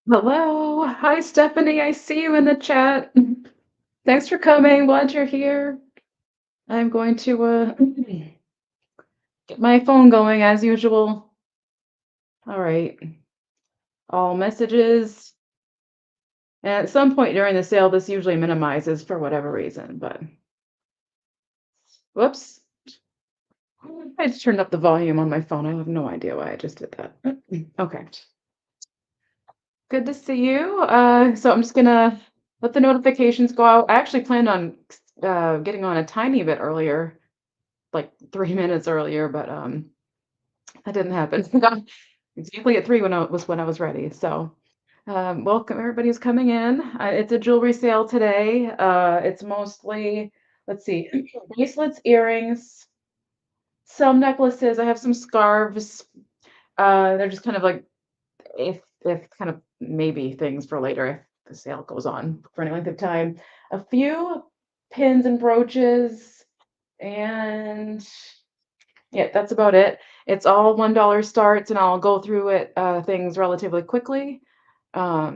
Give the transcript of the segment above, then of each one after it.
Hello. Hi, Stephanie. I see you in the chat. Thanks for coming. Glad you're here. I'm going to get my phone going as usual. All right. All messages. And at some point during the sale, this usually minimizes for whatever reason, but whoops. I just turned up the volume on my phone. I have no idea why I just did that. Okay. Good to see you. So I'm just gonna let the notifications go out. I actually planned on getting on a tiny bit earlier, like 3 minutes earlier, but that didn't happen. Got exactly at three when I was ready. So welcome everybody who's coming in. It's a jewelry sale today. It's mostly, let's see, bracelets, earrings, some necklaces. I have some scarves. They're just kind of like if kind of maybe things for later if the sale goes on for any length of time. A few pins and brooches, and yeah, that's about it. It's all $1 starts, and I'll go through it things relatively quickly. I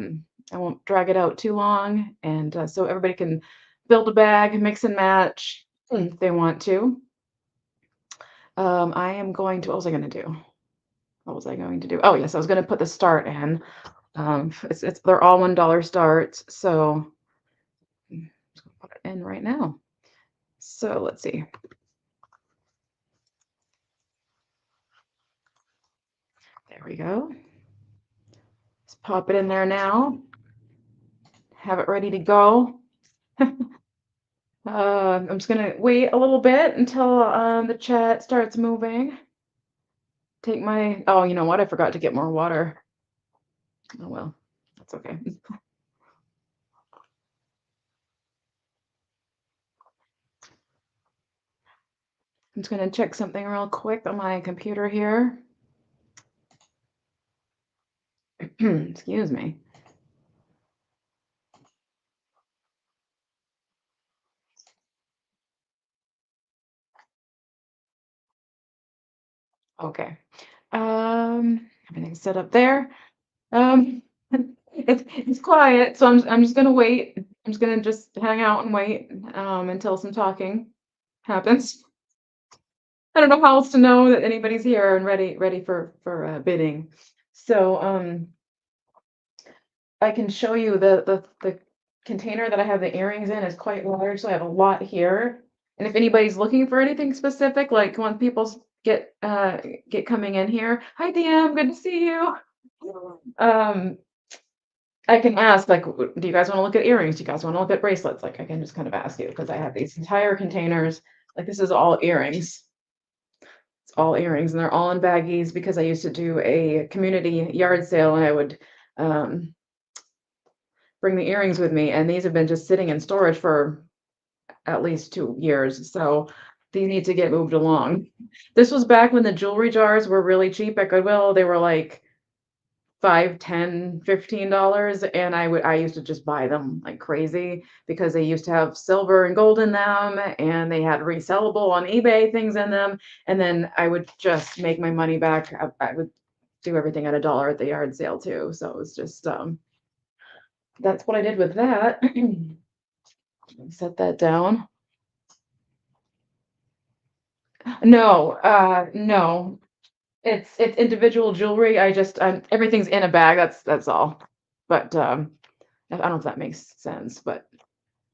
won't drag it out too long, and so everybody can build a bag, mix and match if they want to. I am going to. What was I going to do? What was I going to do? Oh yes, I was going to put the start in. It's they're all $1 starts, so I'm just gonna put it in right now. So let's see. There we go. Let's pop it in there now. Have it ready to go. I'm just gonna wait a little bit until the chat starts moving. Take my, oh, you know what? I forgot to get more water. Oh well, that's okay. I'm just gonna check something real quick on my computer here. Excuse me. Okay. Everything's set up there. Um, it's quiet, so I'm just gonna wait. I'm just gonna just hang out and wait until some talking happens. I don't know how else to know that anybody's here and ready for bidding. So I can show you the container that I have the earrings in is quite large, so I have a lot here. And if anybody's looking for anything specific, like when people get coming in here, hi DM, good to see you. Um, I can ask, like, do you guys want to look at earrings? Do you guys want to look at bracelets? Like, I can just kind of ask you because I have these entire containers. Like, this is all earrings. It's all earrings, and they're all in baggies because I used to do a community yard sale, and I would um, bring the earrings with me, and these have been just sitting in storage for at least 2 years. So these need to get moved along. This was back when the jewelry jars were really cheap at Goodwill. They were like 5, 10, $15, and I used to just buy them like crazy because they used to have silver and gold in them, and they had resellable on eBay things in them, and then I would just make my money back. I would do everything at a dollar at the yard sale too, so it was just, that's what I did with that. Set that down. No, no, it's individual jewelry. I just, everything's in a bag, that's all. But, I don't know if that makes sense, but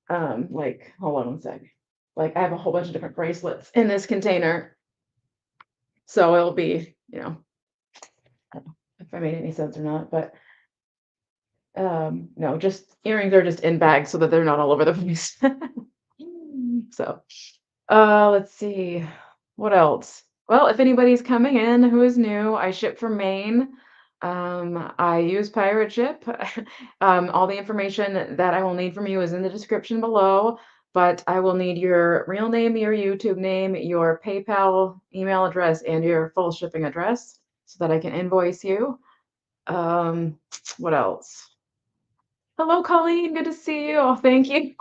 like, hold on one sec. Like, I have a whole bunch of different bracelets in this container, so it'll be, I don't know if I made any sense or not, but no, just earrings are just in bags so that they're not all over the place. So, let's see, what else? Well, if anybody's coming in who is new, I ship from Maine. I use pirate ship. All the information that I will need from you is in the description below, but I will need your real name, your YouTube name, your PayPal email address, and your full shipping address so that I can invoice you. Um, what else? Hello, Colleen. Good to see you. Oh, thank you.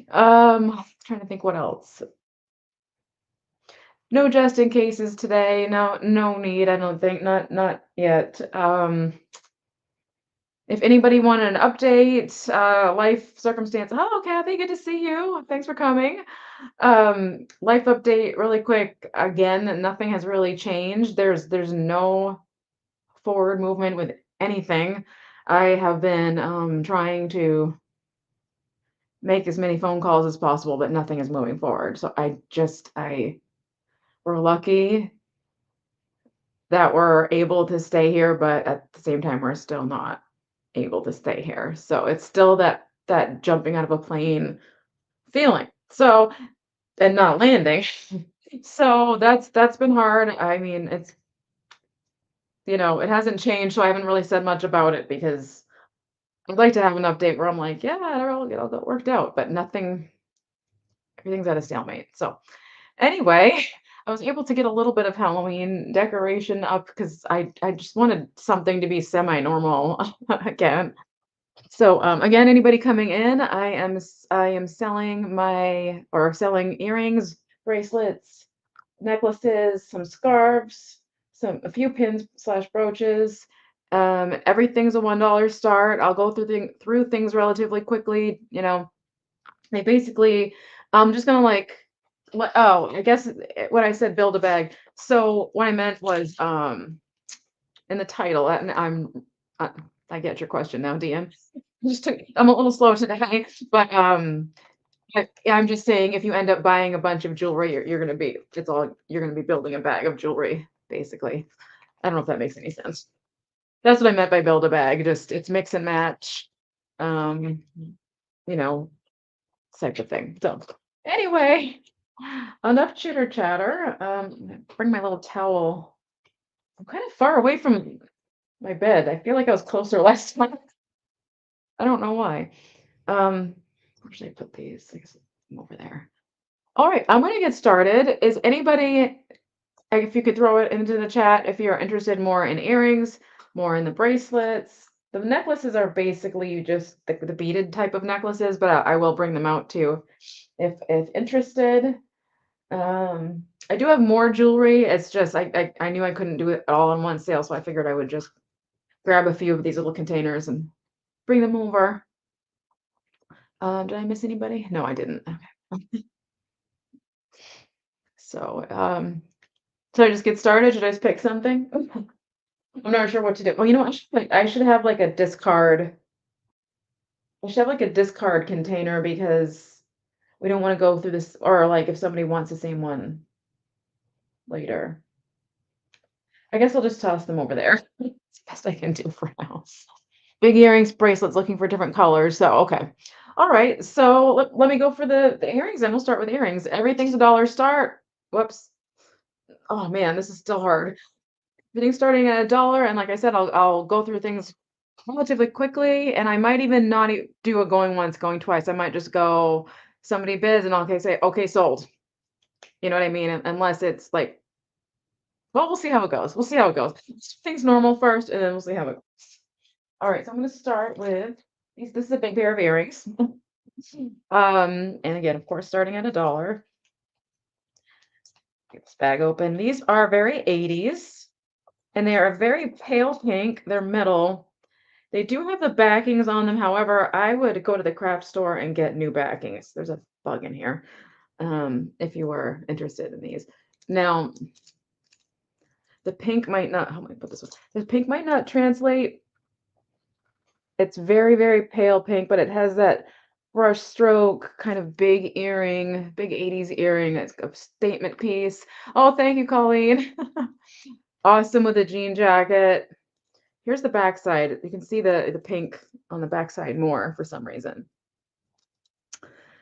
Trying to think what else. No just in cases today. No, no need. I don't think. Not yet. If anybody wanted an update, life circumstance, "Oh, Kathy, good to see you. Thanks for coming." Life update really quick. Again, nothing has really changed. There's no forward movement with anything. I have been trying to make as many phone calls as possible, but nothing is moving forward. So I we're lucky that we're able to stay here, but at the same time, we're still not able to stay here. So it's still that jumping out of a plane feeling. So and not landing. So that's been hard. I mean, it's it hasn't changed, so I haven't really said much about it because I'd like to have an update where I'm like, yeah, it all got worked out, but nothing, everything's at a stalemate. So anyway, I was able to get a little bit of Halloween decoration up because I just wanted something to be semi-normal again. So again, anybody coming in, I am selling earrings, bracelets, necklaces, some scarves, a few pins slash brooches. Everything's a $1 start. I'll go through things relatively quickly. They basically, I'm just gonna oh, I guess what I said, build a bag. So what I meant was in the title, and uh, I get your question now, DM. I'm a little slow today, but yeah, I'm just saying if you end up buying a bunch of jewelry, you're gonna be building a bag of jewelry, basically. I don't know if that makes any sense. That's what I meant by build a bag. Just it's mix and match, um, you know, type of thing. So anyway, enough chitter chatter. Bring my little towel. I'm kind of far away from my bed. I feel like I was closer last time. I don't know why. Where should I put these? I guess I'm over there. All right, I'm gonna get started. Is anybody, if you could throw it into the chat, if you're interested more in earrings, more in the bracelets. The necklaces are basically just the beaded type of necklaces, but I will bring them out too if interested. I do have more jewelry. It's just I knew I couldn't do it all in one sale, so I figured I would just grab a few of these little containers and bring them over. Did I miss anybody? No, I didn't. Okay. So, should I just get started? Should I just pick something? I'm not sure what to do. Oh, you know what? I should have like a discard. I should have like a discard container because we don't want to go through this, or like if somebody wants the same one later. I guess I'll just toss them over there. It's the best I can do for now. Big earrings, bracelets, looking for different colors. So, okay. All right. So let me go for the earrings and we'll start with earrings. Everything's $1 start. Whoops. Oh man, this is still hard. Everything's starting at $1. And like I said, I'll go through things relatively quickly. And I might even not do a going once, going twice. I might just go somebody bids and I'll say, okay, sold. You know what I mean? Unless it's like, well, we'll see how it goes. We'll see how it goes. Things normal first, and then we'll see how it goes. All right, so I'm going to start with these. This is a big pair of earrings. And again, of course, starting at $1. Get this bag open. These are very 80s, and they are a very pale pink. They're metal. They do have the backings on them. However, I would go to the craft store and get new backings. There's a bug in here. If you were interested in these. Now, the pink might not, how am I put this one? The pink might not translate. It's very, very pale pink, but it has that brush stroke kind of big earring, big 80s earring. It's a statement piece. Oh, thank you, Colleen. Awesome with a jean jacket. Here's the backside. You can see the pink on the backside more for some reason.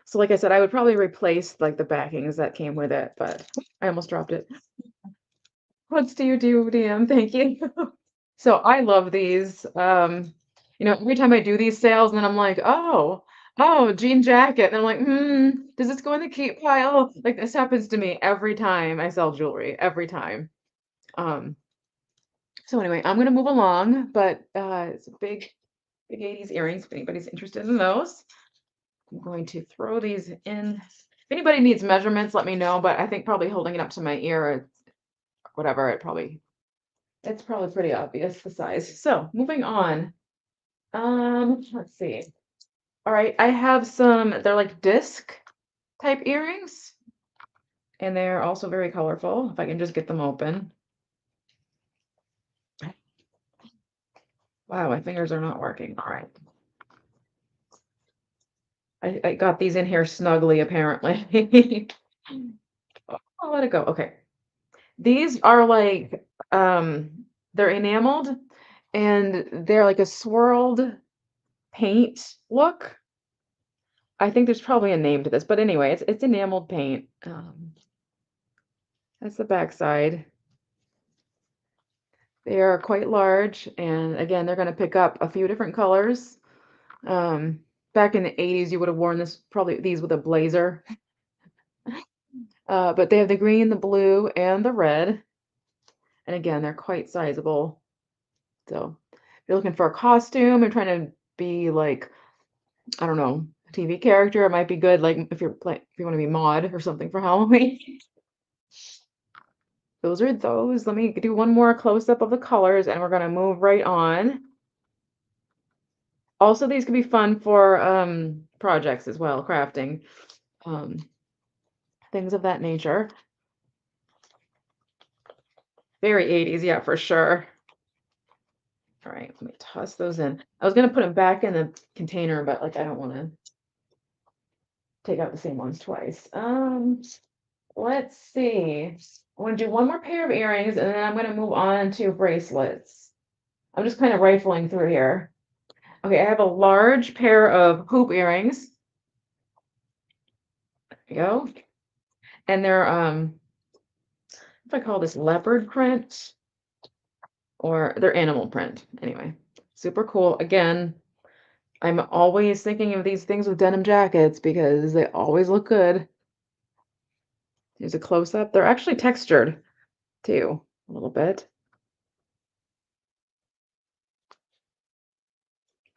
So like I said, I would probably replace like the backings that came with it, but I almost dropped it. What's do you do, DM? Thank you. So I love these. Every time I do these sales, and then I'm like, oh, jean jacket. And I'm like, does this go in the keep pile? Like this happens to me every time I sell jewelry, every time. Um, so anyway, I'm gonna move along, but it's a big 80s earrings if anybody's interested in those. I'm going to throw these in. If anybody needs measurements, let me know, but I think probably holding it up to my ear or whatever, it's probably pretty obvious the size. So moving on. Let's see. All right, I have some, they're like disc type earrings, and they're also very colorful. If I can just get them open. Wow, my fingers are not working. All right. I got these in here snugly, apparently. I'll let it go. Okay. These are like, they're enameled and they're like a swirled paint look. I think there's probably a name to this, but anyway, it's enameled paint. That's the back side. They are quite large, and again, they're going to pick up a few different colors. Um, Back in the 80s, you would have worn this, probably these with a blazer. But they have the green, the blue, and the red. And again, they're quite sizable. So if you're looking for a costume and trying to be like, I don't know, a TV character, it might be good. Like if if you want to be Maud or something for Halloween. Those are those. Let me do one more close up of the colors, and we're gonna move right on. Also, these could be fun for projects as well, crafting, um, things of that nature. Very 80s, yeah, for sure. All right, let me toss those in. I was gonna put them back in the container, but like I don't want to take out the same ones twice. Let's see. I want to do one more pair of earrings, and then I'm going to move on to bracelets. I'm just kind of rifling through here. Okay, I have a large pair of hoop earrings. There we go. And they're if I call this leopard print, or they're animal print. Anyway, super cool. Again, I'm always thinking of these things with denim jackets because they always look good. Here's a close up. They're actually textured too, a little bit.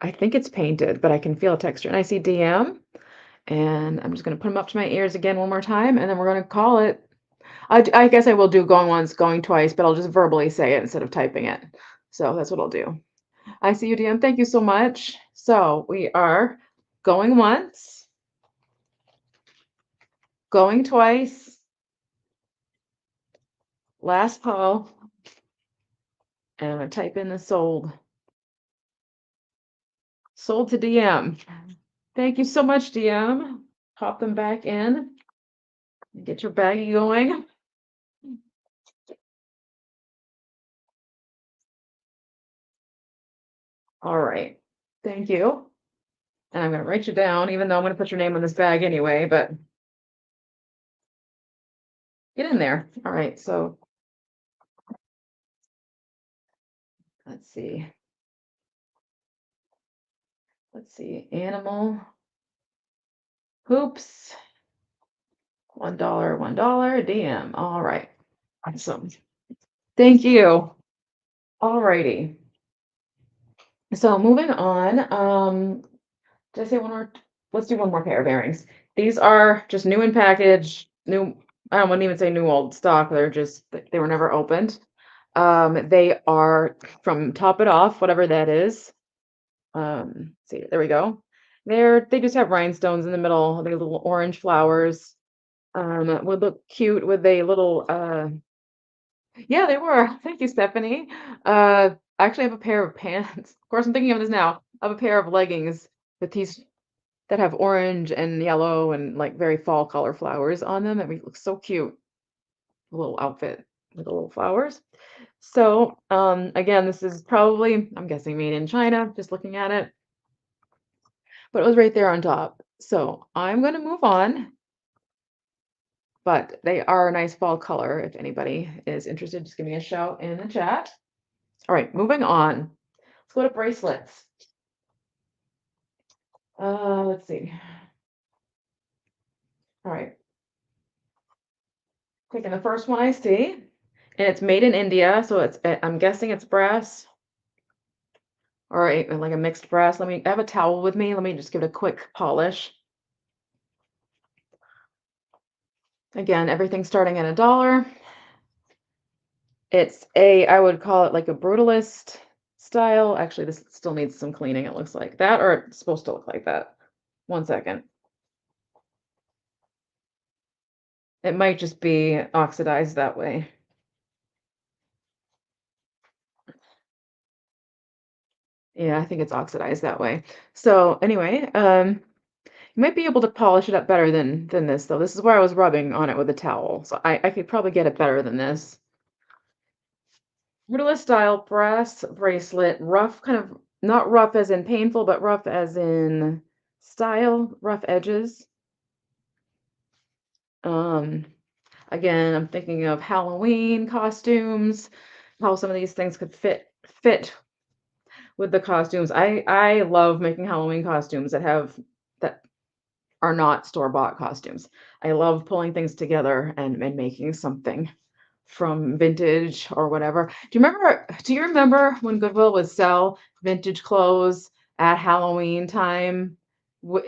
I think it's painted, but I can feel a texture. And I see DM, and I'm just going to put them up to my ears again one more time, and then we're going to call it. I guess I will do going once, going twice, but I'll just verbally say it instead of typing it. So that's what I'll do. I see you, DM. Thank you so much. So we are going once, going twice, last call, and I'm going to type in the sold. Sold to DM. Thank you so much, DM. Pop them back in. Get your baggie going. All right. Thank you. And I'm going to write you down, even though I'm going to put your name on this bag anyway, but get in there. All right. So let's see. Let's see. Animal hoops. $1, DM. All right. Awesome. Thank you. All righty. So moving on. Did I say one more? Let's do one more pair of earrings. These are just new in package. New. I wouldn't even say new old stock. They're just they were never opened. They are from Top It Off, whatever that is. See, there we go. They just have rhinestones in the middle. They little orange flowers. Would look cute with a little yeah, they were. Thank you, Stephanie. I actually have a pair of pants. Of course, I'm thinking of this now. I have a pair of leggings with these that have orange and yellow and like very fall color flowers on them. That look so cute. A little outfit with the little flowers. So, again, this is probably, I'm guessing, made in China, just looking at it. But it was right there on top. So I'm going to move on. But they are a nice fall color. If anybody is interested, just give me a shout in the chat. All right, moving on. Let's go to bracelets. Let's see. All right. Taking the first one I see, and it's made in India, so it's I'm guessing it's brass or like a mixed brass. I have a towel with me. Let me just give it a quick polish. Again, everything starting at $1. It's I would call it like a brutalist style. Actually, this still needs some cleaning, it looks like. That or it's supposed to look like that. One second. It might just be oxidized that way. Yeah, I think it's oxidized that way. So anyway, you might be able to polish it up better than this though. This is where I was rubbing on it with a towel. So I could probably get it better than this. Borderless style brass bracelet, rough kind of not rough as in painful, but rough as in style, rough edges. Um, Again, I'm thinking of Halloween costumes, how some of these things could fit with the costumes. I love making Halloween costumes that are not store-bought costumes. I love pulling things together and making something from vintage or whatever. Do you remember when Goodwill would sell vintage clothes at Halloween time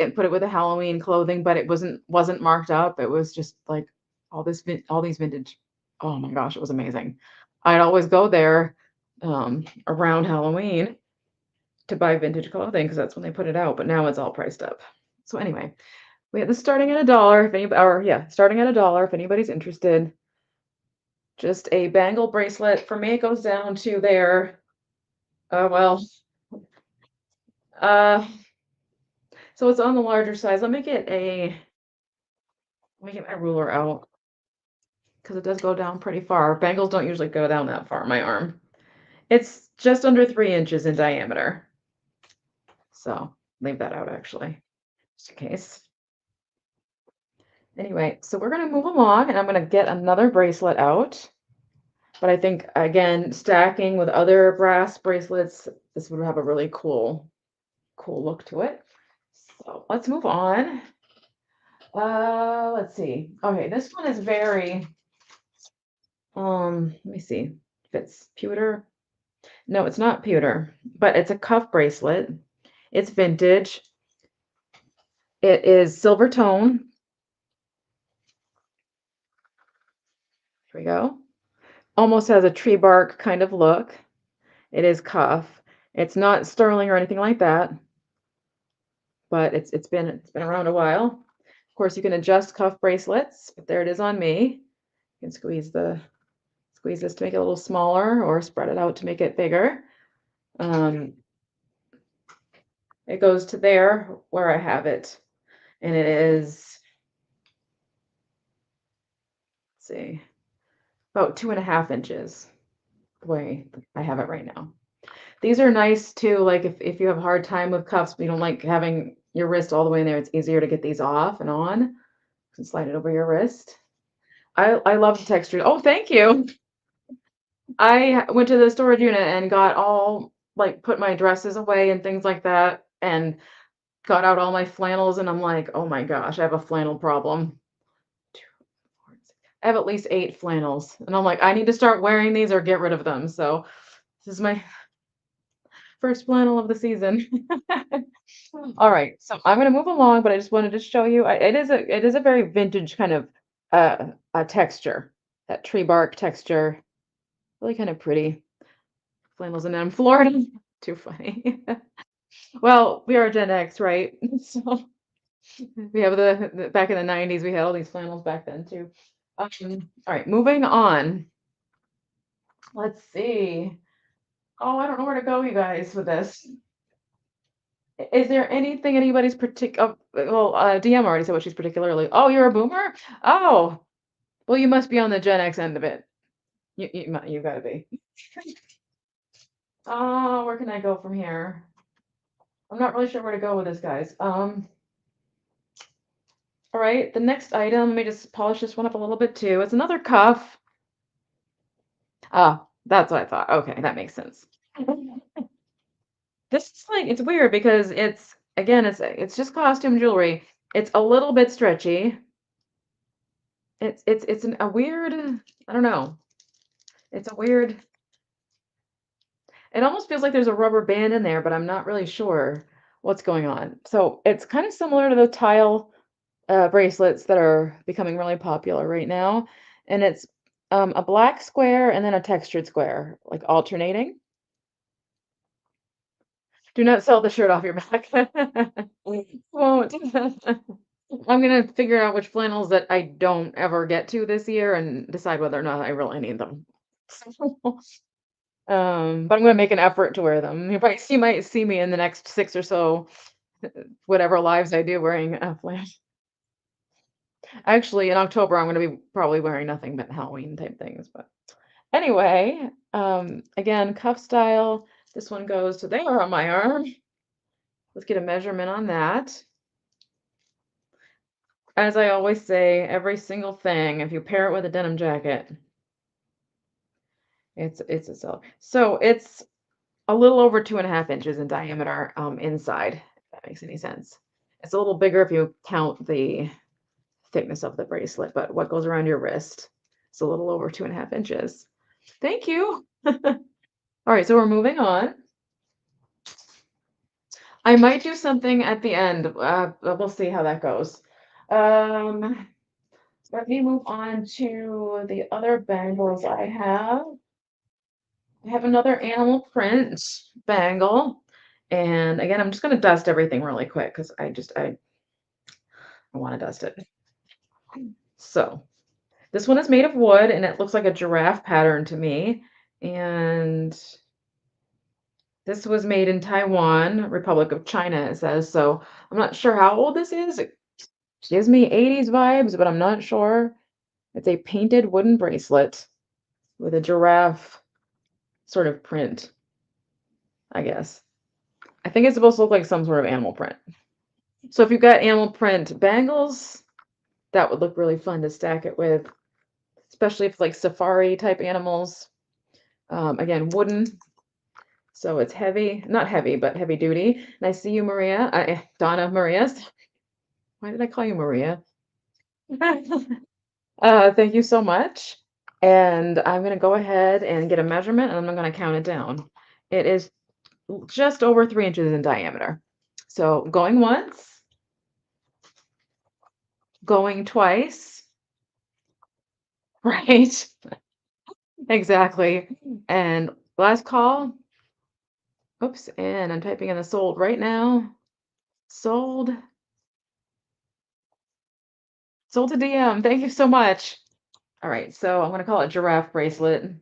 and put it with the Halloween clothing, but it wasn't marked up. It was just like all these vintage. Oh my gosh, it was amazing. I'd always go there around Halloween to buy vintage clothing because that's when they put it out, but now it's all priced up. So anyway, we have this starting at a dollar if any or yeah, starting at a dollar if anybody's interested. Just a bangle bracelet. For me, it goes down to there. Well, uh, so it's on the larger size. Let me get my ruler out because it does go down pretty far. Bangles don't usually go down that far, my arm. It's just under 3 inches in diameter. So leave that out actually, just in case. Anyway, so we're gonna move along and I'm gonna get another bracelet out. But I think again, stacking with other brass bracelets, this would have a really cool look to it. So let's move on. Let's see. Okay, this one is very, let me see if it's pewter. No, it's not pewter, but it's a cuff bracelet. It's vintage. It is silver tone. Here we go. Almost has a tree bark kind of look. It is cuff. It's not sterling or anything like that, but it's been around a while. Of course, you can adjust cuff bracelets, but there it is on me. You can squeeze this to make it a little smaller or spread it out to make it bigger. Um, it goes to there where I have it, and it is, let's see, about 2.5 inches the way I have it right now. These are nice too, like if you have a hard time with cuffs, but you don't like having your wrist all the way in there, it's easier to get these off and on. You can slide it over your wrist. I love the texture. Oh, thank you. I went to the storage unit and got all like put my dresses away and things like that and got out all my flannels and I'm like, "Oh my gosh, I have a flannel problem." Two, four, six. I have at least 8 flannels and I'm like, "I need to start wearing these or get rid of them." So, this is my first flannel of the season. All right, so I'm gonna move along, but I just wanted to show you, it is a very vintage kind of a texture, that tree bark texture, really kind of pretty. Flannels and I'm Florida. Too funny. Well, we are Gen X, right? So we have the back in the 90s, we had all these flannels back then too. All right, moving on. Let's see. Oh, I don't know where to go, you guys, with this. Is there anything anybody's particular? Well, DM already said what she's particularly. Oh, you're a boomer? Oh, well, you must be on the Gen X end of it. You gotta be. Oh, where can I go from here? I'm not really sure where to go with this, guys. All right, the next item, let me just polish this one up a little bit too. It's another cuff. Ah, that's what I thought. Okay, that makes sense. This is like it's weird because it's just costume jewelry. It's a little bit stretchy. A weird, I don't know. It's a weird. It almost feels like there's a rubber band in there, but I'm not really sure what's going on. So it's kind of similar to the tile bracelets that are becoming really popular right now. And it's a black square and then a textured square, like alternating. Do not sell the shirt off your back. Won't. I'm gonna figure out which flannels that I don't ever get to this year and decide whether or not I really need them. But I'm gonna make an effort to wear them. You might see me in the next 6 or so, whatever lives I do wearing a flannel. Actually, in October, I'm gonna be probably wearing nothing but Halloween type things, but anyway, again, cuff style. This one goes to there on my arm. Let's get a measurement on that. As I always say, every single thing, if you pair it with a denim jacket, it's a seller. So it's a little over 2.5 inches in diameter, inside, if that makes any sense. It's a little bigger if you count the thickness of the bracelet, but what goes around your wrist, it's a little over 2.5 inches. Thank you. All right, so we're moving on. I might do something at the end. We'll see how that goes. Um, Let me move on to the other bangles I have. I have another animal print bangle. And again, I'm just going to dust everything really quick because I want to dust it. So this one is made of wood and it looks like a giraffe pattern to me. And this was made in Taiwan, Republic of China, it says. So I'm not sure how old this is. It gives me 80s vibes, but I'm not sure. It's a painted wooden bracelet with a giraffe sort of print, I guess. I think it's supposed to look like some sort of animal print. So if you've got animal print bangles, that would look really fun to stack it with, especially if like safari type animals. Again, wooden, so it's heavy, not heavy, but heavy duty. And I see you, Maria. Donna Maria. Why did I call you Maria? Thank you so much. And I'm going to go ahead and get a measurement and I'm going to count it down. It is just over 3 inches in diameter. So going once, going twice, right? Exactly. And last call. Oops, and I'm typing in the sold right now. Sold. Sold to DM. Thank you so much. All right, so I'm gonna call it giraffe bracelet.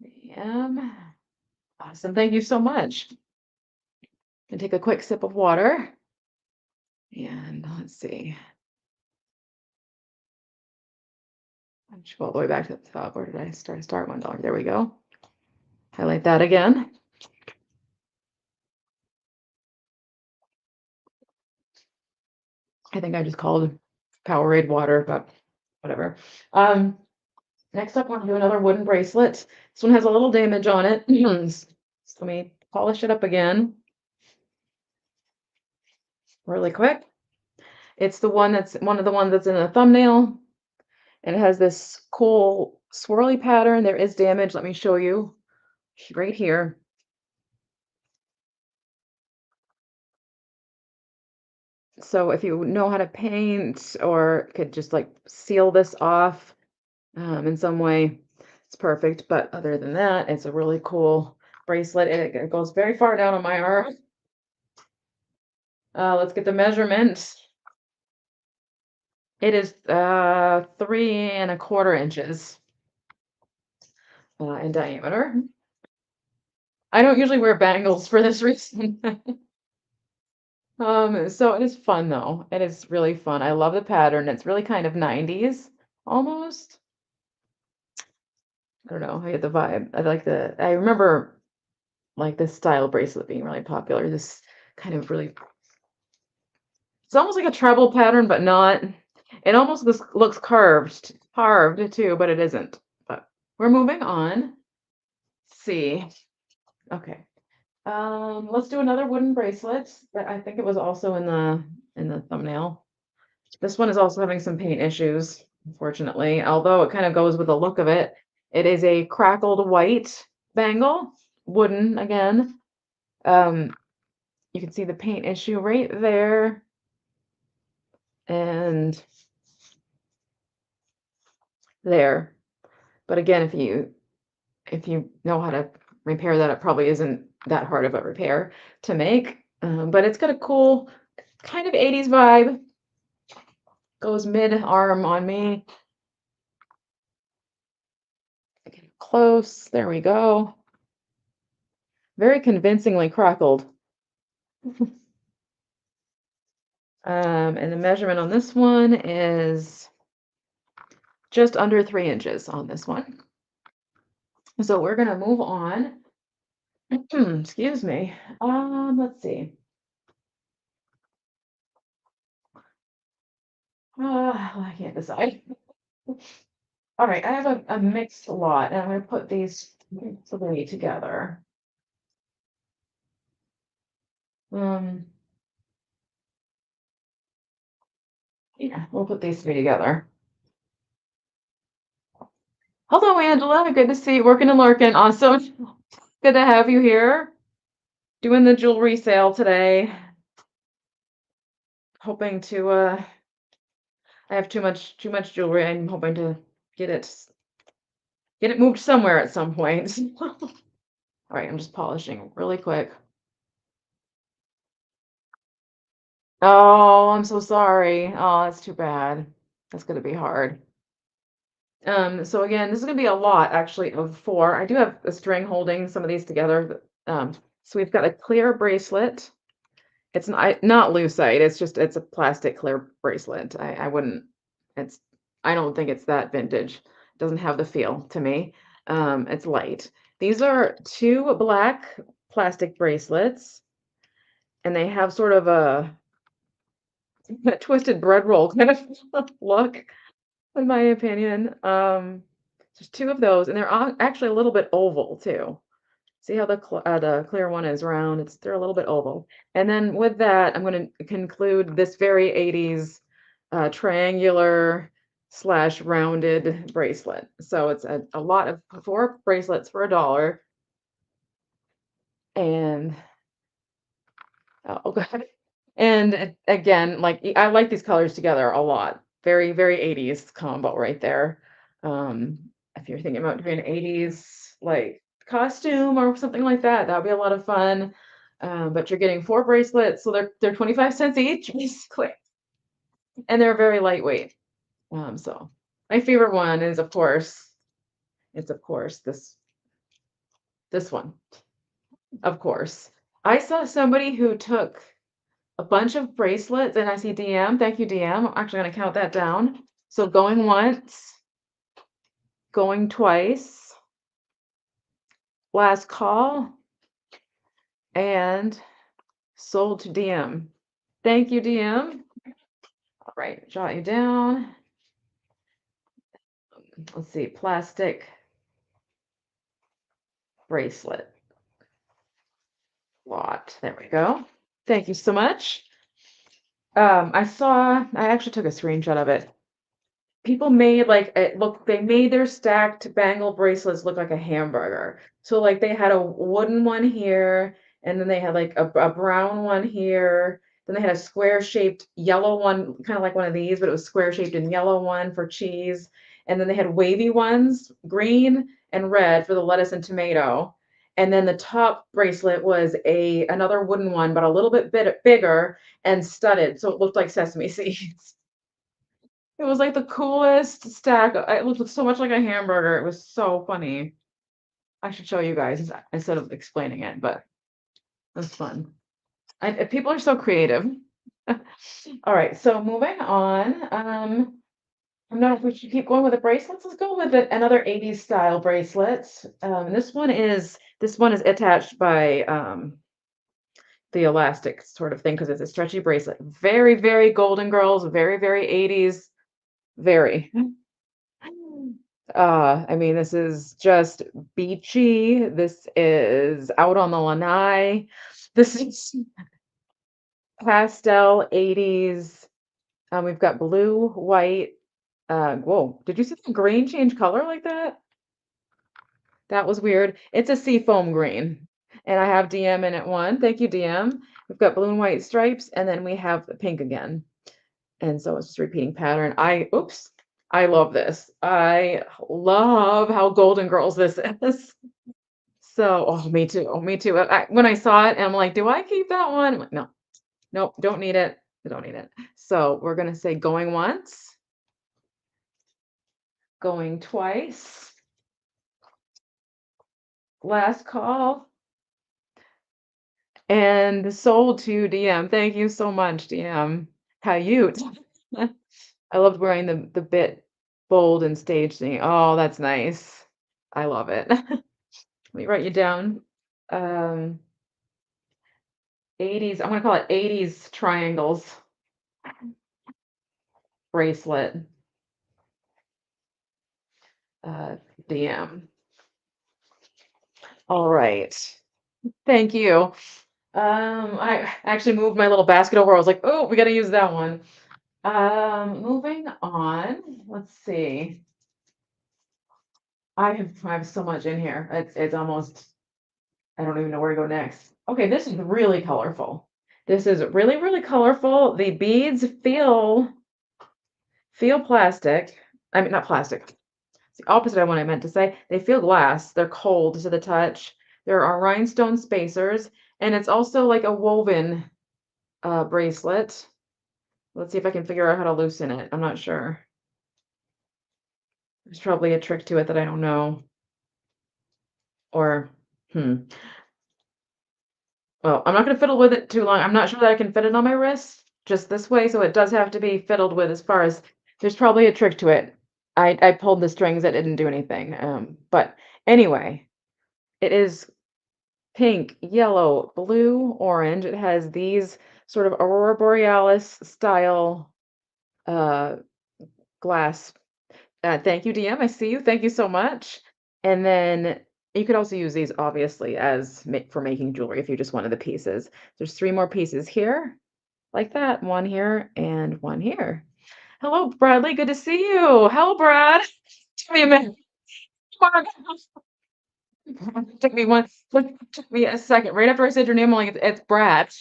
DM. Awesome. Thank you so much. And take a quick sip of water. And let's see. I should go all the way back to the top. Where did I start? Start $1. There we go. Highlight that again. I think I just called Powerade water, but whatever. Next up, I want to do another wooden bracelet. This one has a little damage on it. So let me polish it up again really quick. It's the one that's one of the ones that's in the thumbnail. And it has this cool swirly pattern. There is damage. Let me show you right here. So if you know how to paint or could just like seal this off in some way, it's perfect. But other than that, it's a really cool bracelet. It goes very far down on my arm. Let's get the measurement. It is 3¼ inches in diameter. I don't usually wear bangles for this reason. So it is fun though. It is really fun. I love the pattern. It's really kind of 90s almost. I don't know. I get the vibe. I remember like this style bracelet being really popular. This kind of really, it's almost like a treble pattern, but not. It almost looks carved too, but it isn't. But we're moving on. Let's see. Okay. Let's do another wooden bracelet. I think it was also in the thumbnail. This one is also having some paint issues, unfortunately, although it kind of goes with the look of it. It is a crackled white bangle, wooden again. You can see the paint issue right there. and there. But again, if you know how to repair that, it probably isn't that hard of a repair to make. But it's got a cool kind of 80s vibe. Goes mid-arm on me. Get close. There we go. Very convincingly crackled. And the measurement on this one is just under 3 inches on this one. So we're gonna move on. Excuse me. Let's see. I can't decide. All right, I have a mixed lot, and I'm gonna put these 3 together. Um, yeah, we'll put these 3 together. Hello, Angela. Good to see you. Working and lurking. Awesome. Good to have you here. Doing the jewelry sale today. Hoping to I have too much jewelry. I'm hoping to get it moved somewhere at some point. All right, I'm just polishing really quick. Oh, I'm so sorry. Oh, that's too bad. That's gonna be hard. So again, this is gonna be a lot actually of 4. I do have a string holding some of these together. So we've got a clear bracelet. It's not lucite. It's a plastic clear bracelet. I wouldn't. It's I don't think it's that vintage. It doesn't have the feel to me. It's light. These are 2 black plastic bracelets, and they have sort of a twisted bread roll kind of look, in my opinion. There's 2 of those, and they're actually a little bit oval too. See how the clear one is round? They're a little bit oval. And then with that, I'm going to conclude this very 80s triangular slash rounded bracelet. So it's a lot of 4 bracelets for $1. And oh god. And again, like I like these colors together a lot. Very, very 80s combo right there. If you're thinking about doing an 80s like costume or something like that, that would be a lot of fun. But you're getting 4 bracelets, so they're 25 cents each, basically. And they're very lightweight. So my favorite one is of course this one. Of course. I saw somebody who took a bunch of bracelets, and I see DM. Thank you, DM. I'm actually going to count that down. So going once, going twice, last call, and sold to DM. Thank you, DM. All right, jot you down. Let's see, plastic bracelet lot. There we go. Thank you so much. I actually took a screenshot of it. People made like they made their stacked bangle bracelets look like a hamburger. So like they had a wooden one here, and then they had like a brown one here. Then they had a square shaped yellow one, kind of like one of these, but it was square shaped and yellow one for cheese. And then they had wavy ones, green and red for the lettuce and tomato. And then the top bracelet was another wooden one, but a little bit bigger and studded, so it looked like sesame seeds. It was like the coolest stack. It looked so much like a hamburger. It was so funny. I should show you guys instead of explaining it, but it's fun. People are so creative. All right, so moving on. I don't know if we should keep going with the bracelets. Let's go with another 80s style bracelet. This one is attached by the elastic sort of thing because it's a stretchy bracelet. Very, very Golden Girls, very, very 80s, very. I mean, this is just beachy. This is out on the lanai. This is pastel 80s. We've got blue, white. Whoa, did you see the green change color like that? That was weird. It's a seafoam green. And I have DM in it one. Thank you, DM. We've got blue and white stripes, and then we have the pink again. And so it's just a repeating pattern. Oops, I love this. I love how Golden Girls this is. So, oh, me too. Oh, me too. When I saw it, I'm like, do I keep that one? I'm like, no, nope, don't need it. I don't need it. So we're gonna say going once, going twice, last call, and sold to DM. Thank you so much, DM. Cute. I loved wearing the bit bold and stage thing. Oh, that's nice. I love it. Let me write you down. Um, 80s, I'm gonna call it 80s triangles bracelet, uh, DM. All right. Thank you. I actually moved my little basket over. I was like, oh, we got to use that one. Moving on. Let's see. I have so much in here. It's almost, I don't even know where to go next. Okay, this is really colorful. This is really, really colorful. The beads feel plastic. I mean, not plastic. It's the opposite of what I meant to say. They feel glass. They're cold to the touch. There are rhinestone spacers, and it's also like a woven bracelet. Let's see if I can figure out how to loosen it. I'm not sure. There's probably a trick to it that I don't know. Or, well, I'm not going to fiddle with it too long. I'm not sure that I can fit it on my wrist just this way, so it does have to be fiddled with as far as there's probably a trick to it. I pulled the strings that didn't do anything. But anyway, it is pink, yellow, blue, orange. It has these sort of Aurora Borealis style uh, glass. Thank you, DM. I see you. Thank you so much. And then you could also use these obviously as for making jewelry if you just wanted the pieces. There's 3 more pieces here, like that. One here and one here. Hello, Bradley. Good to see you. Hello, Brad. Took me a minute. Took me one. Took me a second. Right after I said your name, I'm like, it's Brad.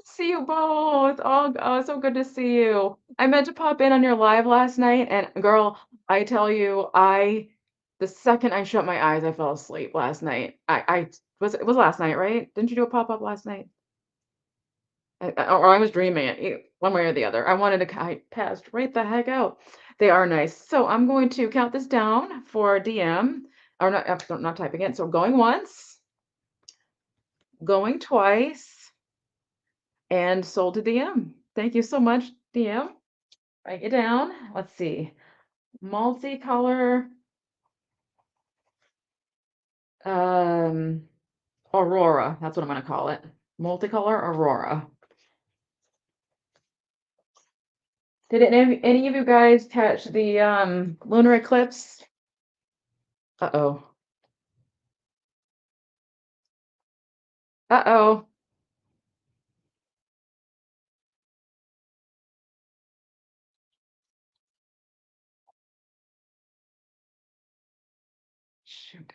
See you both. Oh, so good to see you. I meant to pop in on your live last night, and girl, I tell you, the second I shut my eyes, I fell asleep last night. It was last night, right? Didn't you do a pop up last night? Or I was dreaming it, one way or the other. I passed right the heck out. They are nice. So I'm going to count this down for DM, or not, not typing it. So going once, going twice, and sold to DM. Thank you so much, DM. Write it down. Let's see. Multicolor Aurora. That's what I'm going to call it. Multicolor Aurora. Did any of you guys catch the lunar eclipse? Uh-oh. Uh-oh. Shoot.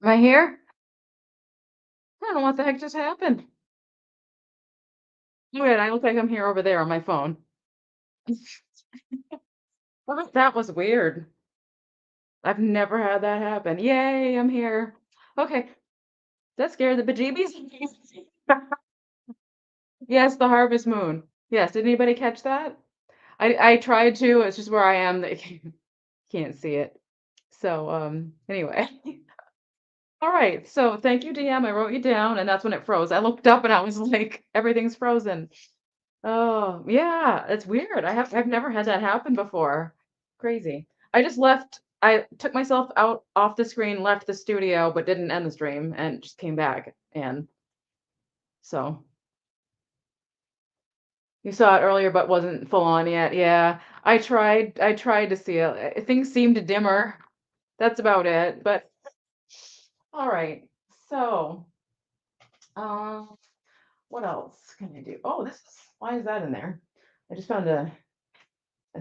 Am I here? I don't know what the heck just happened. Wait, I look like I'm here over there on my phone. That was weird. I've never had that happen. Yay, I'm here. Okay. That scared the bejeebies. Yes, the harvest moon. Yes, did anybody catch that? I tried to, it's just where I am that can't see it. So, anyway. All right, so thank you, DM. I wrote you down, and that's when it froze. I looked up and I was like, everything's frozen. Oh, yeah, it's weird. I've never had that happen before. Crazy. I took myself out off the screen, left the studio, but didn't end the stream and just came back. And so you saw it earlier, but wasn't full on yet. Yeah. I tried to see it. Things seemed dimmer. That's about it. But all right. So, um, what else can I do? Oh, why is that in there? I just found a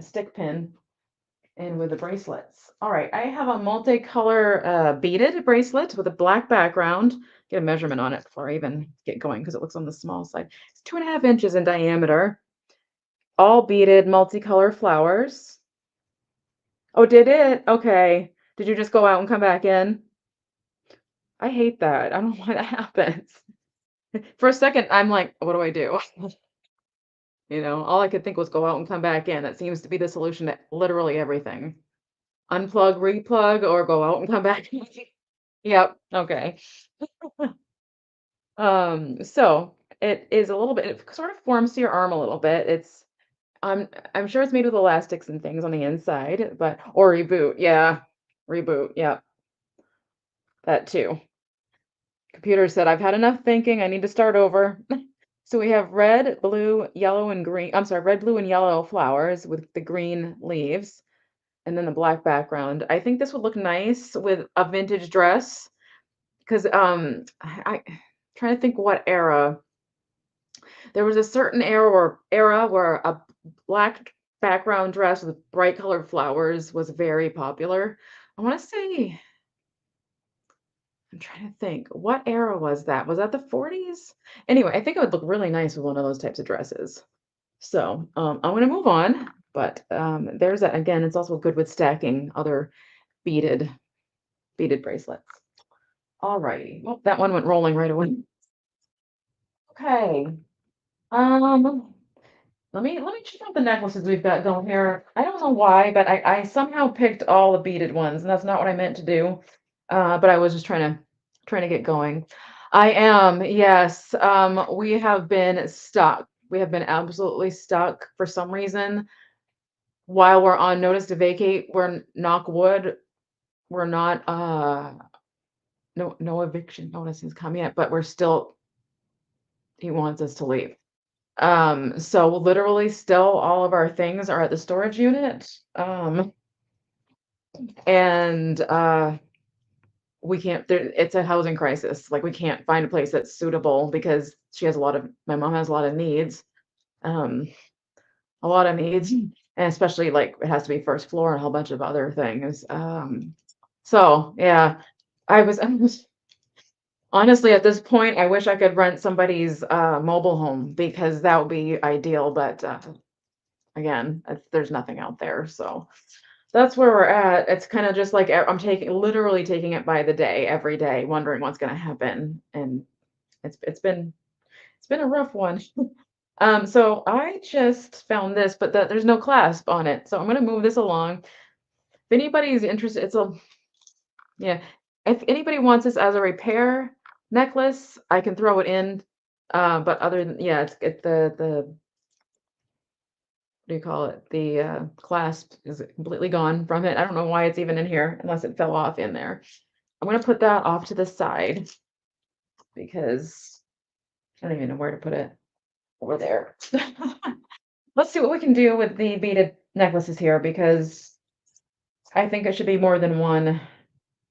stick pin. And with the bracelets. All right, I have a multicolor beaded bracelet with a black background. Get a measurement on it before I even get going because it looks on the small side. It's 2.5 inches in diameter, all beaded, multicolor flowers. Oh, did it? Okay. Did you just go out and come back in? I hate that. I don't know why that happens. For a second, I'm like, what do I do? All I could think was go out and come back in. That seems to be the solution to literally everything. Unplug, replug, or go out and come back in. Yep. Okay. So it is a little bit, it sort of forms to your arm a little bit. I'm sure it's made with elastics and things on the inside, or reboot. Yeah. Reboot. Yeah. That too. Computer said, I've had enough thinking. I need to start over. So we have red, blue, yellow, and green. I'm sorry, red, blue, and yellow flowers with the green leaves and then the black background. I think this would look nice with a vintage dress because I trying to think what era. There was a certain era where a black background dress with bright colored flowers was very popular. I want to say, I'm trying to think, what era was that? Was that the 40s? Anyway, I think it would look really nice with one of those types of dresses. So I'm going to move on, but there's that. Again, it's also good with stacking other beaded beaded bracelets. All righty. Well, that one went rolling right away. Okay. Um, let me check out the necklaces we've got going here. I don't know why, but I somehow picked all the beaded ones, and that's not what I meant to do. But I was just trying to get going. I am, yes. We have been stuck. We have been absolutely stuck for some reason. While we're on notice to vacate, we're knock wood. We're not no eviction notice has come yet, but we're still he wants us to leave. So literally still all of our things are at the storage unit. And we can't it's a housing crisis. Like we can't find a place that's suitable because my mom has a lot of needs. Um, a lot of needs, and especially like it has to be first floor and a whole bunch of other things. So yeah, I was honestly at this point, I wish I could rent somebody's mobile home because that would be ideal, but again, there's nothing out there. So that's where we're at. It's kind of just like I'm literally taking it by the day, every day, wondering what's going to happen. And it's been a rough one. So I just found this, but there's no clasp on it. So I'm going to move this along. If anybody's interested, yeah. If anybody wants this as a repair necklace, I can throw it in. But other than, yeah, the what do you call it? The clasp is completely gone from it. I don't know why it's even in here unless it fell off in there. I'm gonna put that off to the side because I don't even know where to put it. Over there. Let's see what we can do with the beaded necklaces here because I think it should be more than one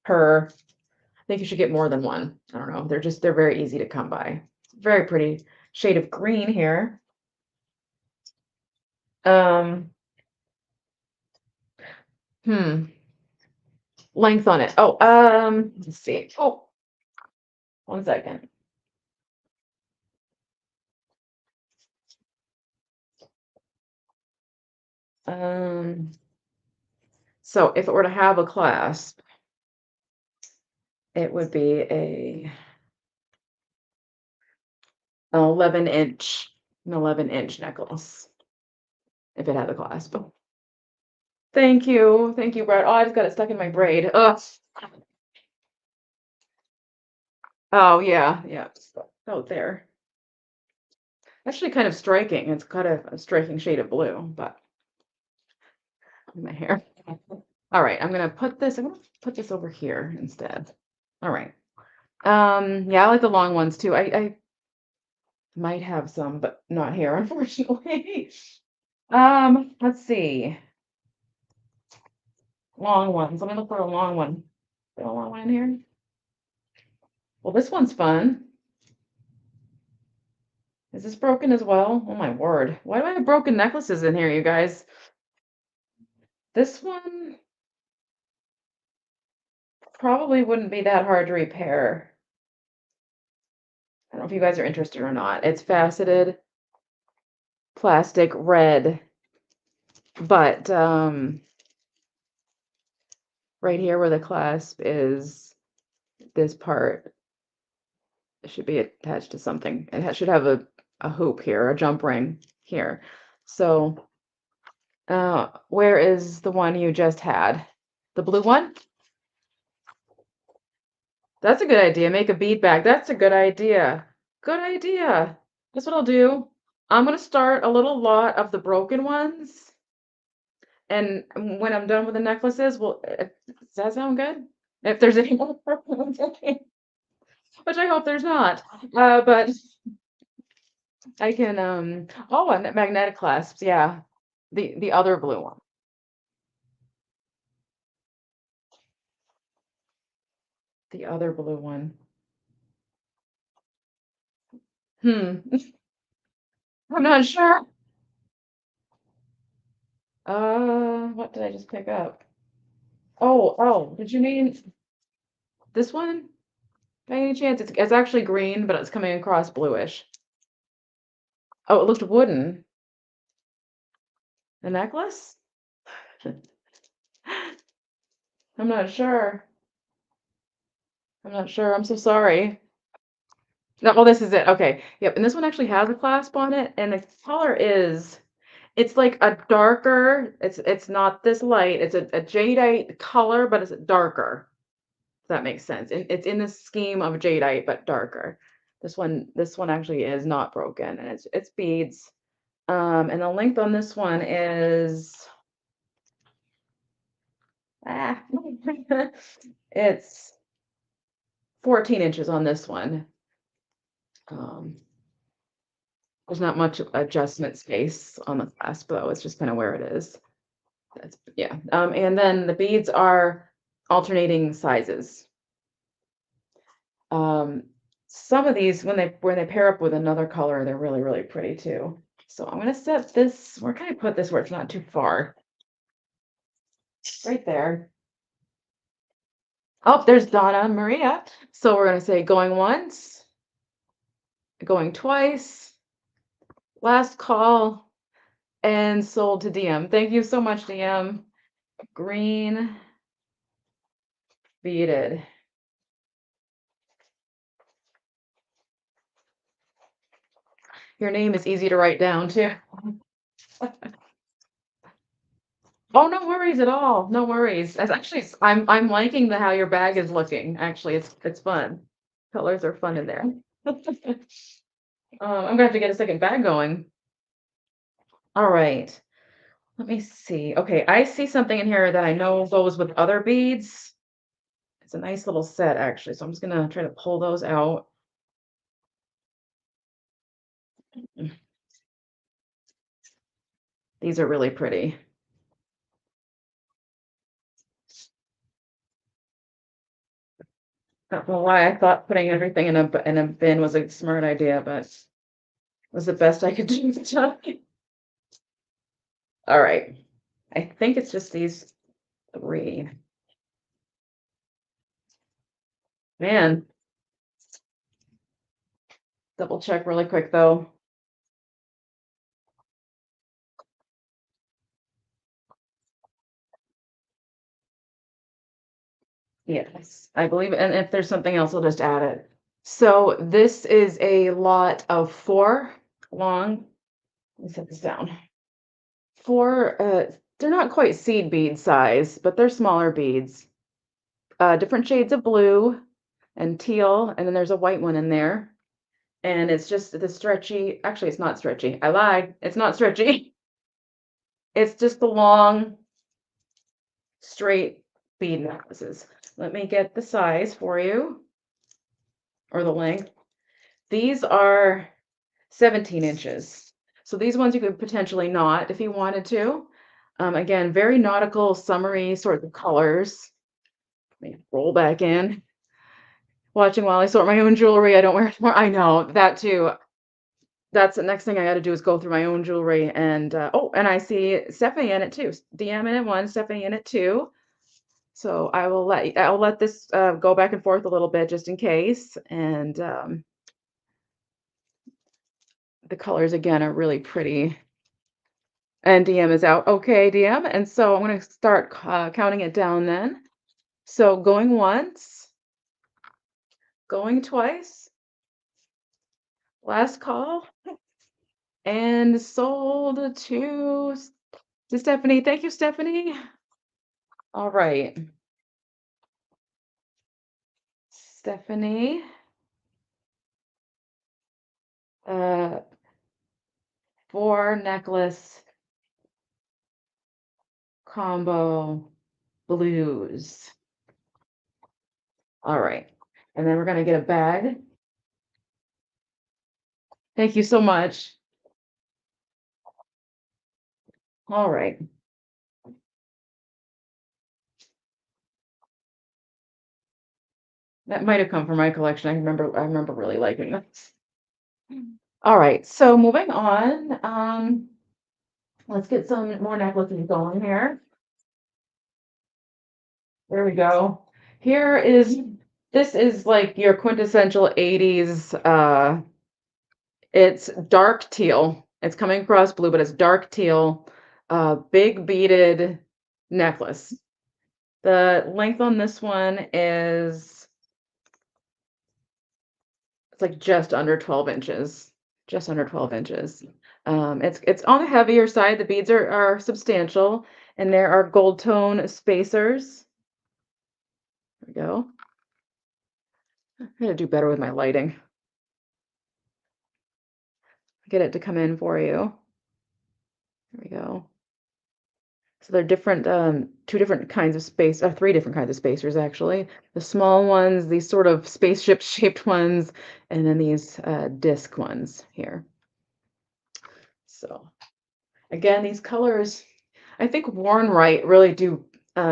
per. I think you should get more than one. I don't know. They're very easy to come by. Very pretty shade of green here. Um, hmm. Length on it. Oh, let's see. Oh, 1 second. Um, so if it were to have a clasp, it would be an 11-inch necklace if it had a clasp. Thank you, Brad. Oh, I just got it stuck in my braid. Ugh. Oh yeah, yeah. Oh, there. Actually kind of striking. It's kind of a striking shade of blue, but in my hair. All right, I'm gonna put this over here instead. All right. Yeah, I like the long ones too. I might have some, but not here, unfortunately. Let's see. Long ones. Let me look for a long one. Is there a long one in here? Well, this one's fun. Is this broken as well? Oh my word. Why do I have broken necklaces in here, you guys? This one probably wouldn't be that hard to repair. I don't know if you guys are interested or not. It's faceted plastic red, but right here where the clasp is, this part should be attached to something. It should have a hoop here, a jump ring here. So where is the one you just had? The blue one? That's a good idea. Make a bead bag. That's a good idea. Good idea. That's what I'll do. I'm going to start a little lot of the broken ones. And when I'm done with the necklaces, does that sound good? If there's any more broken ones, which I hope there's not. But I can, oh, and magnetic clasps. Yeah. The other blue one. The other blue one. I'm not sure. What did I just pick up? Oh, did you mean this one? By any chance? It's actually green, but it's coming across bluish. Oh, it looked wooden. The necklace? I'm not sure. I'm not sure. I'm so sorry. No, well, this is it. Okay. Yep. And this one actually has a clasp on it, and the color is, it's like a darker, it's not this light. It's a jadeite color, but it's darker. If that makes sense. And it's in the scheme of jadeite, but darker. This one actually is not broken, and it's beads. And the length on this one is it's 14 inches on this one. There's not much adjustment space on the clasp though. It's just kind of where it is. Yeah. And then the beads are alternating sizes. Some of these, when they pair up with another color, they're really, really pretty too. So I'm gonna set this, where can I put this where it's not too far? Right there. Oh, there's Donna Maria. So we're gonna say going once, going twice, last call, and sold to DM. Thank you so much, DM. Green beaded. Your name is easy to write down too. Oh, no worries at all. No worries. That's actually, I'm liking how your bag is looking. Actually, it's fun. Colors are fun in there. I'm gonna have to get a second bag going. All right. Let me see. Okay, I see something in here that I know goes with other beads. It's a nice little set, actually. So I'm just gonna try to pull those out. These are really pretty. I don't know why I thought putting everything in a bin was a smart idea, but it was the best I could do at the time. All right. I think it's just these three. Man. Double check really quick though. Yes, I believe it. And if there's something else, I'll just add it. So this is a lot of 4 long. Let me set this down. 4, they're not quite seed bead size, but they're smaller beads. Different shades of blue and teal, and then there's a white one in there. And it's just the stretchy, actually, it's not stretchy. I lied. It's not stretchy. It's just the long, straight bead necklaces. Let me get the size for you, or the length. These are 17 inches. So these ones you could potentially knot if you wanted to. Again, very nautical, summery sorts of colors. Let me roll back in. Watching while I sort my own jewelry. I don't wear it more. I know that too. That's the next thing I got to do is go through my own jewelry. And oh, and I see Stephanie in it too. DM in it one, Stephanie in it two. So I'll let this go back and forth a little bit just in case. And the colors again are really pretty. And DM is out. Okay, DM. And so I'm going to start counting it down then. So going once, going twice, last call, and sold to Stephanie. Thank you, Stephanie. All right. Stephanie, 4 necklace combo blues. All right. And then we're going to get a bag. Thank you so much. All right. That might have come from my collection. I remember really liking this. All right, so moving on. Let's get some more necklaces going here. There we go. This is like your quintessential 80s. It's dark teal. It's coming across blue, but it's dark teal. Big beaded necklace. The length on this one is it's like just under 12 inches. Just under 12 inches. It's on the heavier side. The beads are substantial, and there are gold tone spacers. There we go. I'm gonna do better with my lighting. Get it to come in for you. There we go. So they're different, three different kinds of spacers actually. The small ones, these sort of spaceship shaped ones, and then these disc ones here. So again, these colors, I think worn right really do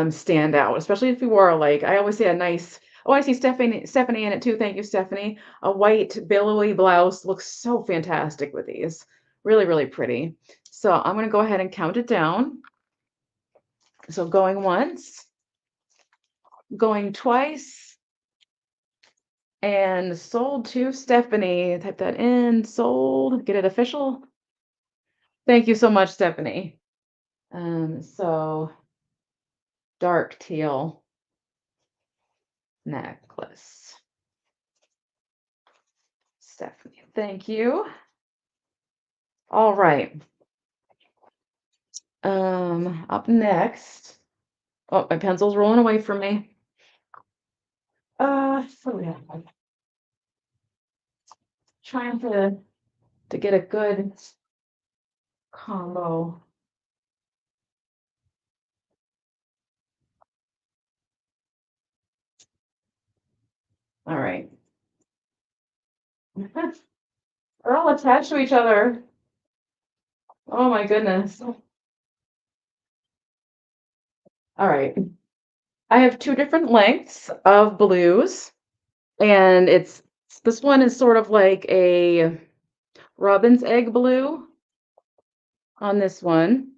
stand out, especially if you wore like I always say a nice. Oh, I see Stephanie in it too. Thank you, Stephanie. A white billowy blouse looks so fantastic with these. Really, really pretty. So I'm going to go ahead and count it down. So going once, going twice, and sold to Stephanie. Type that in. Sold. Get it official. Thank you so much, Stephanie. So dark teal necklace. Stephanie, thank you. All right. Up next. Oh, my pencil's rolling away from me. So yeah, I'm trying to get a good combo. All right. They're all attached to each other. Oh my goodness. All right. I have 2 different lengths of blues, and this one is sort of like a robin's egg blue on this one.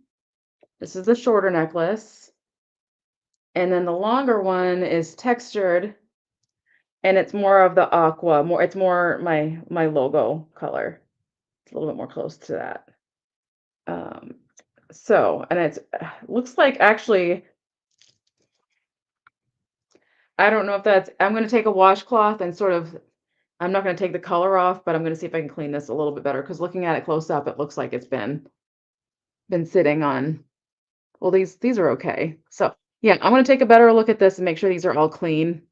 This is the shorter necklace. And then the longer one is textured, and it's more of the aqua, it's more my logo color. It's a little bit more close to that. So, and it looks like actually, I don't know if I'm going to take a washcloth and I'm not going to take the color off, but I'm going to see if I can clean this a little bit better, because looking at it close up, it looks like it's been sitting on. Well, these are okay. So yeah, I'm going to take a better look at this and make sure these are all clean.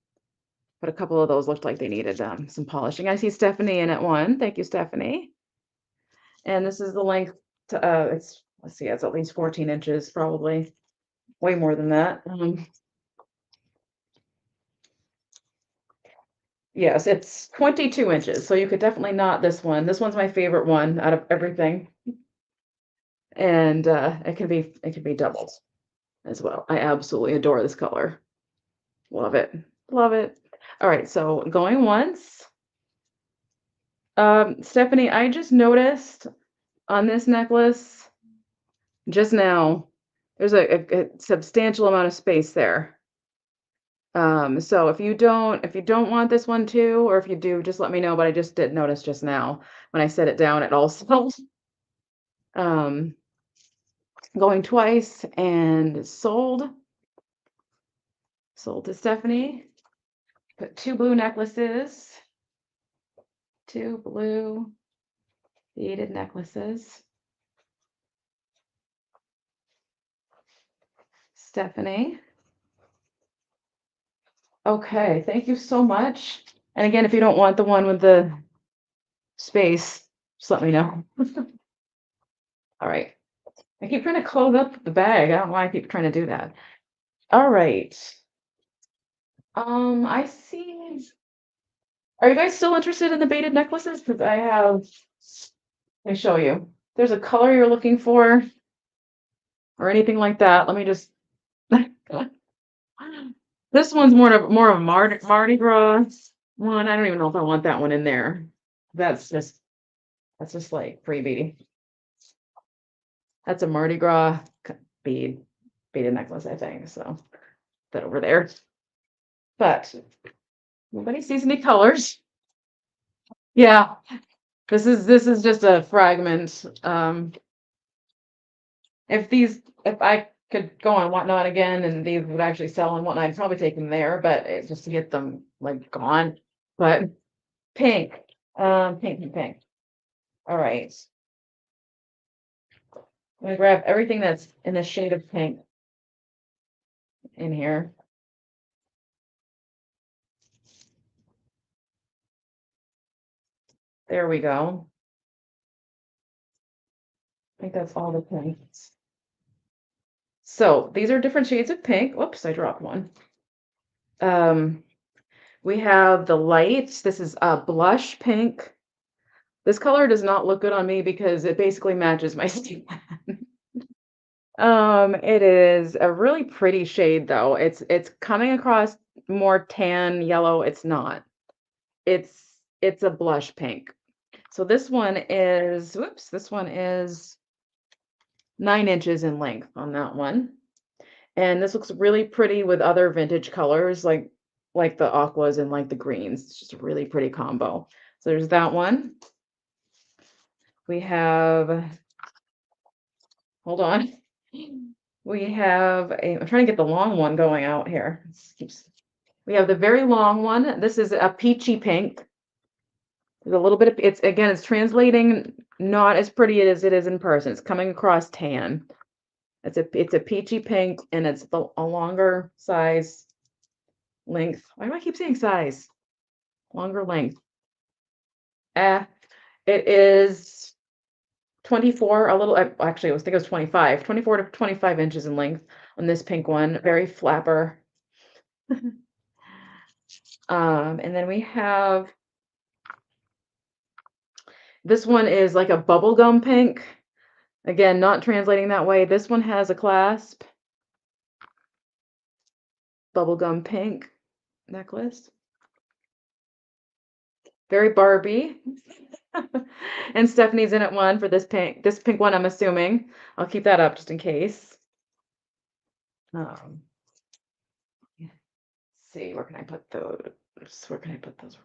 but a couple of those looked like they needed some polishing. I see Stephanie in at one. Thank you, Stephanie. And this is the length to, let's see, it's at least 14 inches, probably way more than that. Yes, it's 22 inches, so you could definitely knot this one. This one's my favorite one out of everything. And it can be doubled as well. I absolutely adore this color. Love it. Love it. All right, so going once. Stephanie, I just noticed on this necklace just now, there's a substantial amount of space there. So if you don't want this one too, or if you do, just let me know. But I just did notice just now when I set it down, it also going twice and sold to Stephanie. Put two blue necklaces, two blue beaded necklaces. Stephanie. Okay, thank you so much. And again, if you don't want the one with the space, just let me know. All right. I keep trying to close up the bag. I don't know why I keep trying to do that. All right. I see. Are you guys still interested in the beaded necklaces? Because let me show you. There's a color you're looking for or anything like that. Let me just this one's more of a Mardi Gras one. I don't even know if I want that one in there. That's just like freebie. That's a Mardi Gras beaded necklace, I think. So that over there. But nobody sees any colors. Yeah, this is just a fragment. If I could go on Whatnot again and these would actually sell on Whatnot, I'd probably take them there, but it's just to get them like gone. But pink, pink. All right. I'm gonna grab everything that's in a shade of pink in here. There we go. I think that's all the pinks. So these are different shades of pink. Whoops, I dropped one. We have the light. This is a blush pink. This color does not look good on me because it basically matches my skin. It is a really pretty shade though. It's coming across more tan yellow. It's not. It's a blush pink. So this one is, whoops, this one is 9 inches in length on that one. And this looks really pretty with other vintage colors like the aquas and like the greens. It's just a really pretty combo. So there's that one. We have, hold on. We have I'm trying to get the long one going out here. We have the very long one. This is a peachy pink. There's a little bit of, it's translating not as pretty as it is in person. It's coming across tan. It's a peachy pink and it's a longer size length. Why do I keep saying size? Longer length. It is 24, actually, I think it was 25, 24 to 25 inches in length on this pink one. Very flapper. And then we have, this one is like a bubblegum pink. Again, not translating that way. This one has a clasp. Bubblegum pink necklace. Very Barbie. And Stephanie's in at one for this pink one, I'm assuming. I'll keep that up just in case. Let's see, where can I put those? Where can I put those?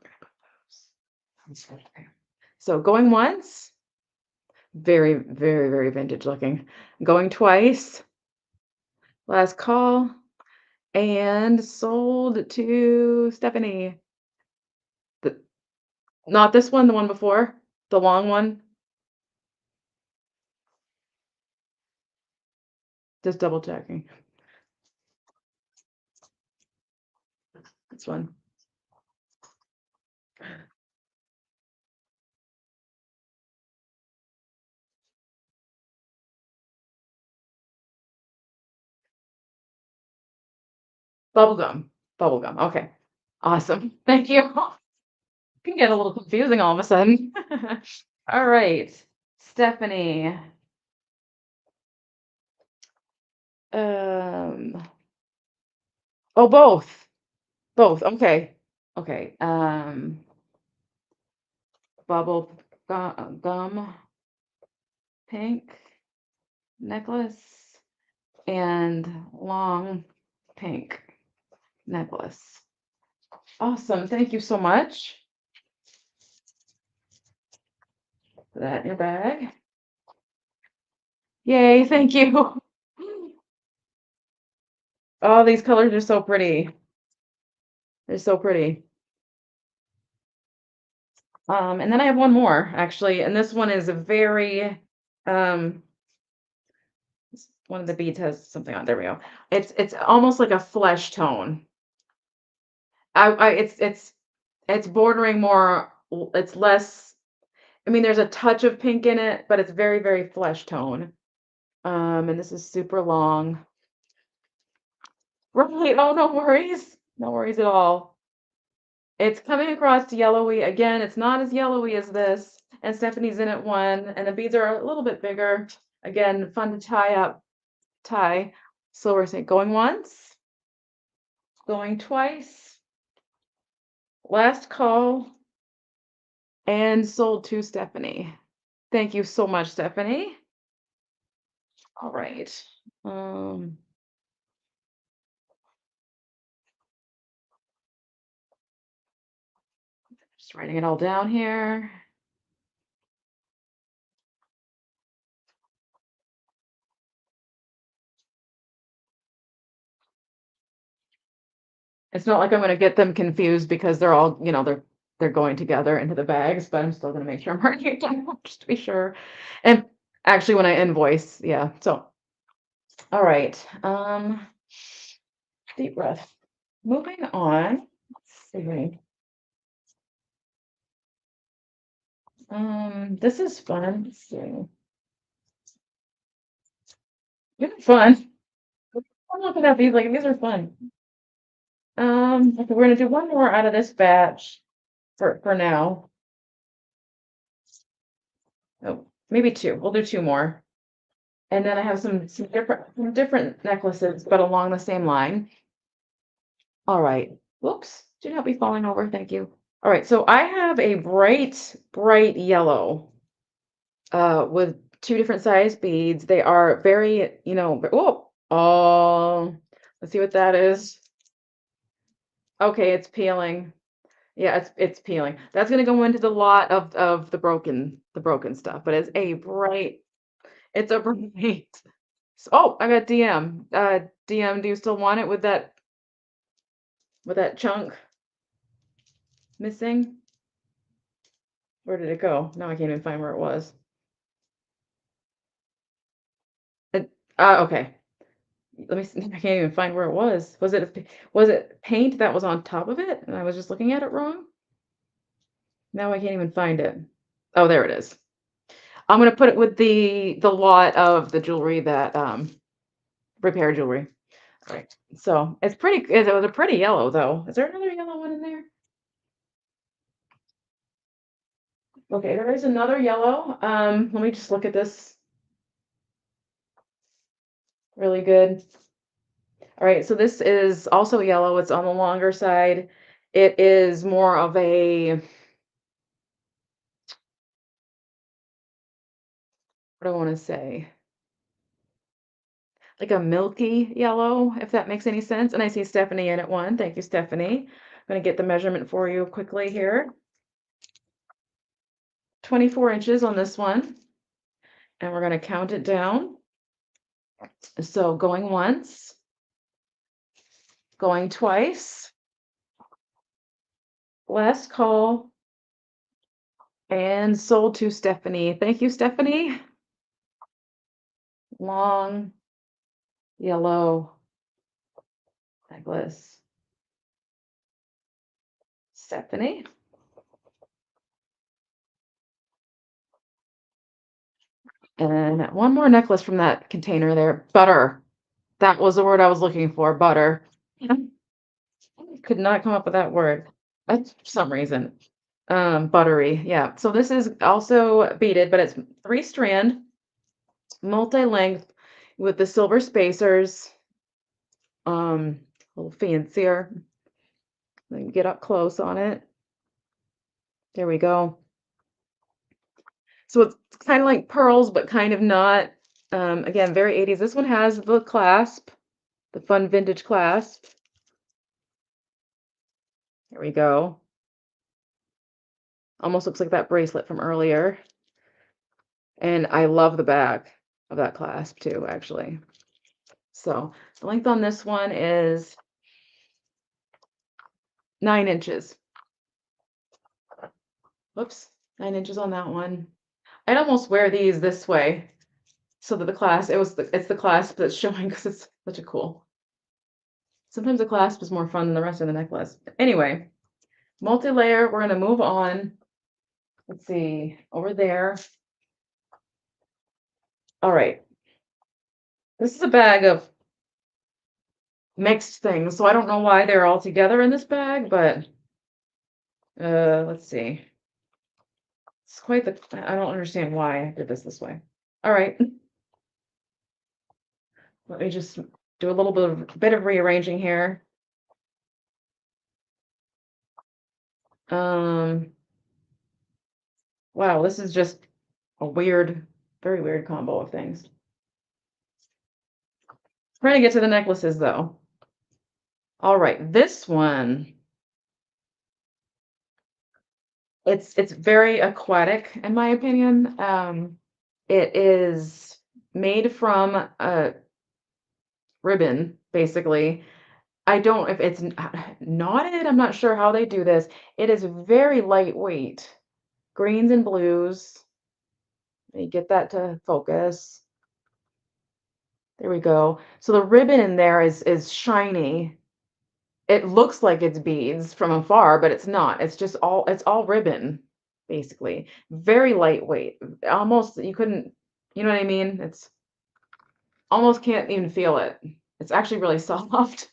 Okay. So going once, very, very, very vintage looking. Going twice, last call, and sold to Stephanie. Not this one, the one before, the long one. Just double checking. This one. Bubblegum. Bubblegum. Okay. Awesome. Thank you. Can get a little confusing all of a sudden. All right. Stephanie. Um, oh, both. Both. Okay. Okay. Bubble gum pink necklace and long pink necklace. Awesome. Thank you so much. Put that in your bag. Yay, thank you. Oh, these colors are so pretty. They're so pretty. And then I have one more actually, and this one is a very um one of the beads has something on. There we go. It's almost like a flesh tone. I it's bordering more it's less I mean there's a touch of pink in it, but it's very, very flesh tone. And this is super long. Right. Oh, no worries. No worries at all. It's coming across yellowy. Again, it's not as yellowy as this. And Stephanie's in it one, and the beads are a little bit bigger. Again, fun to tie. So we're saying going once, going twice, last call, and sold to Stephanie. Thank you so much, Stephanie. All right. Um, just writing it all down here. It's not like I'm gonna get them confused because they're all, they're going together into the bags, but I'm still gonna make sure I'm writing it down just to be sure. And actually when I invoice, yeah. So, all right. Deep breath. Moving on. Let's see. This is fun. Let's see. These are fun. I'm looking at these like these are fun. Okay, we're gonna do one more out of this batch for now. Oh, maybe two. We'll do two more. And then I have some different necklaces, but along the same line. All right. Whoops. Do not be falling over. Thank you. All right. So I have a bright yellow with two different size beads. They are very, let's see what that is. Okay, it's peeling. Yeah, it's peeling. That's gonna go into the lot of the broken stuff, but it's a bright. Oh, I got DM. DM, do you still want it with that chunk missing? Where did it go? Now I can't even find where it was. Okay. Let me see. I can't even find where it was. Was it paint that was on top of it? And I was just looking at it wrong? Now I can't even find it. Oh, there it is. I'm gonna put it with the lot of the jewelry that repair jewelry. All right. So it's pretty. It was a pretty yellow though. Is there another yellow one in there? Okay, there is another yellow. Let me just look at this really good. All right, so this is also yellow. It's on the longer side. It is more of a, what do I want to say? Like a milky yellow, if that makes any sense. And I see Stephanie in it one. Thank you, Stephanie. I'm going to get the measurement for you quickly here. 24 inches on this one. And we're going to count it down. So going once, going twice, last call, and sold to Stephanie. Thank you, Stephanie. Long yellow necklace. Stephanie. And one more necklace from that container there. Butter. That was the word I was looking for. Butter. Could not come up with that word. That's for some reason. Buttery. Yeah. So this is also beaded, but it's 3-strand, multi-length with the silver spacers. A little fancier. Let me get up close on it. There we go. So it's kind of like pearls, but kind of not. Again, very 80s. This one has the clasp, the fun vintage clasp. There we go. Almost looks like that bracelet from earlier. And I love the back of that clasp too, actually. So the length on this one is 9 inches. Whoops, 9 inches on that one. I'd almost wear these this way so that it's the clasp that's showing because it's such a cool. Sometimes the clasp is more fun than the rest of the necklace. Anyway, multi-layer, we're gonna move on. Let's see, over there. All right. This is a bag of mixed things, so I don't know why they're all together in this bag, but let's see. It's quite the, I don't understand why I did this way. All right. Let me just do a little bit of rearranging here. Wow, this is just a weird, very weird combo of things. Trying to get to the necklaces though. All right, this one. It's very aquatic in my opinion. It is made from a ribbon, basically. I don't, if it's knotted, I'm not sure how they do this. It is very lightweight. Greens and blues. Let me get that to focus. There we go. So the ribbon in there is shiny. It looks like it's beads from afar, but it's not. It's all ribbon, basically. Very lightweight. Almost you couldn't, you know what I mean? It's almost can't even feel it. It's actually really soft.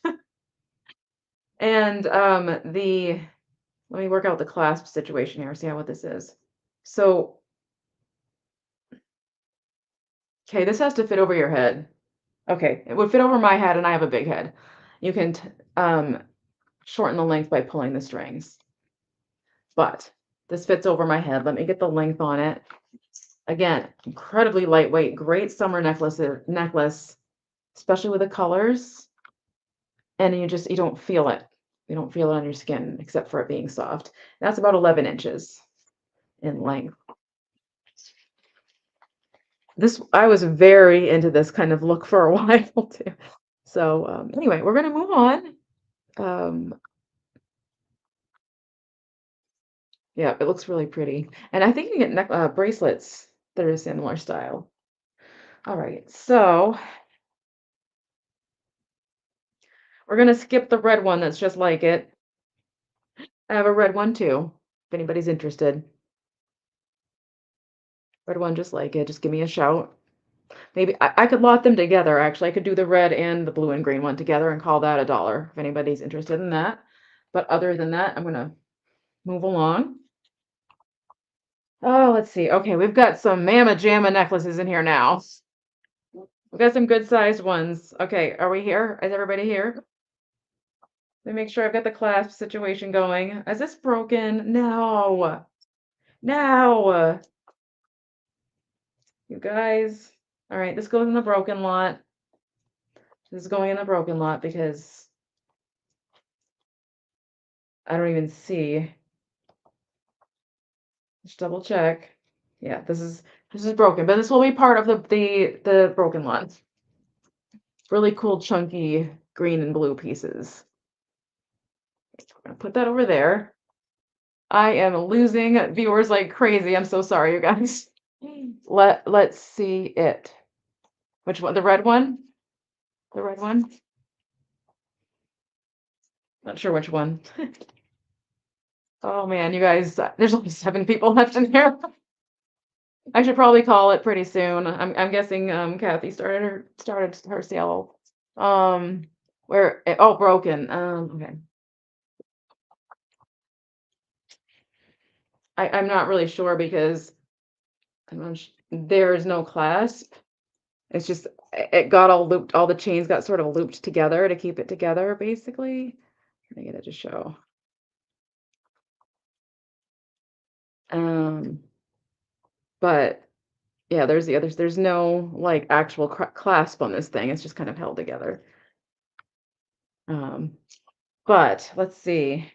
And let me work out the clasp situation here, see how what this is. So, okay, this has to fit over your head. Okay, it would fit over my head and I have a big head. You can shorten the length by pulling the strings. But this fits over my head. Let me get the length on it. Again, incredibly lightweight, great summer necklace, especially with the colors. And you don't feel it. You don't feel it on your skin except for it being soft. That's about 11 inches in length. I was very into this kind of look for a while too. So anyway, we're gonna move on. Yeah, it looks really pretty. And I think you can get bracelets that are a similar style. All right, so we're gonna skip the red one that's just like it. I have a red one too, if anybody's interested. Red one just like it, just give me a shout. Maybe I could lot them together, actually. I could do the red and the blue and green one together and call that $1 if anybody's interested in that. But other than that, I'm gonna move along. Oh, let's see. Okay, we've got some Mama Jamma necklaces in here now. We've got some good sized ones. Okay, are we here? Is everybody here? Let me make sure I've got the clasp situation going. Is this broken? No. No. You guys. All right, this goes in the broken lot. This is going in the broken lot because I don't even see. Just double check. Yeah, this is broken, but this will be part of the broken lot. Really cool chunky green and blue pieces. We're gonna put that over there. I am losing viewers like crazy. I'm so sorry, you guys. Let's see it. Which one? The red one? The red one? Not sure which one. Oh man, you guys, there's only 7 people left in here. I should probably call it pretty soon. I'm guessing Kathy started her sale. Where oh broken. Okay. I'm not really sure because there's no clasp. It's just it got all looped, all the chains got sort of looped together to keep it together, basically. Trying to get it to show. Um, but yeah, there's no like actual clasp on this thing. It's just kind of held together. Um, but let's see.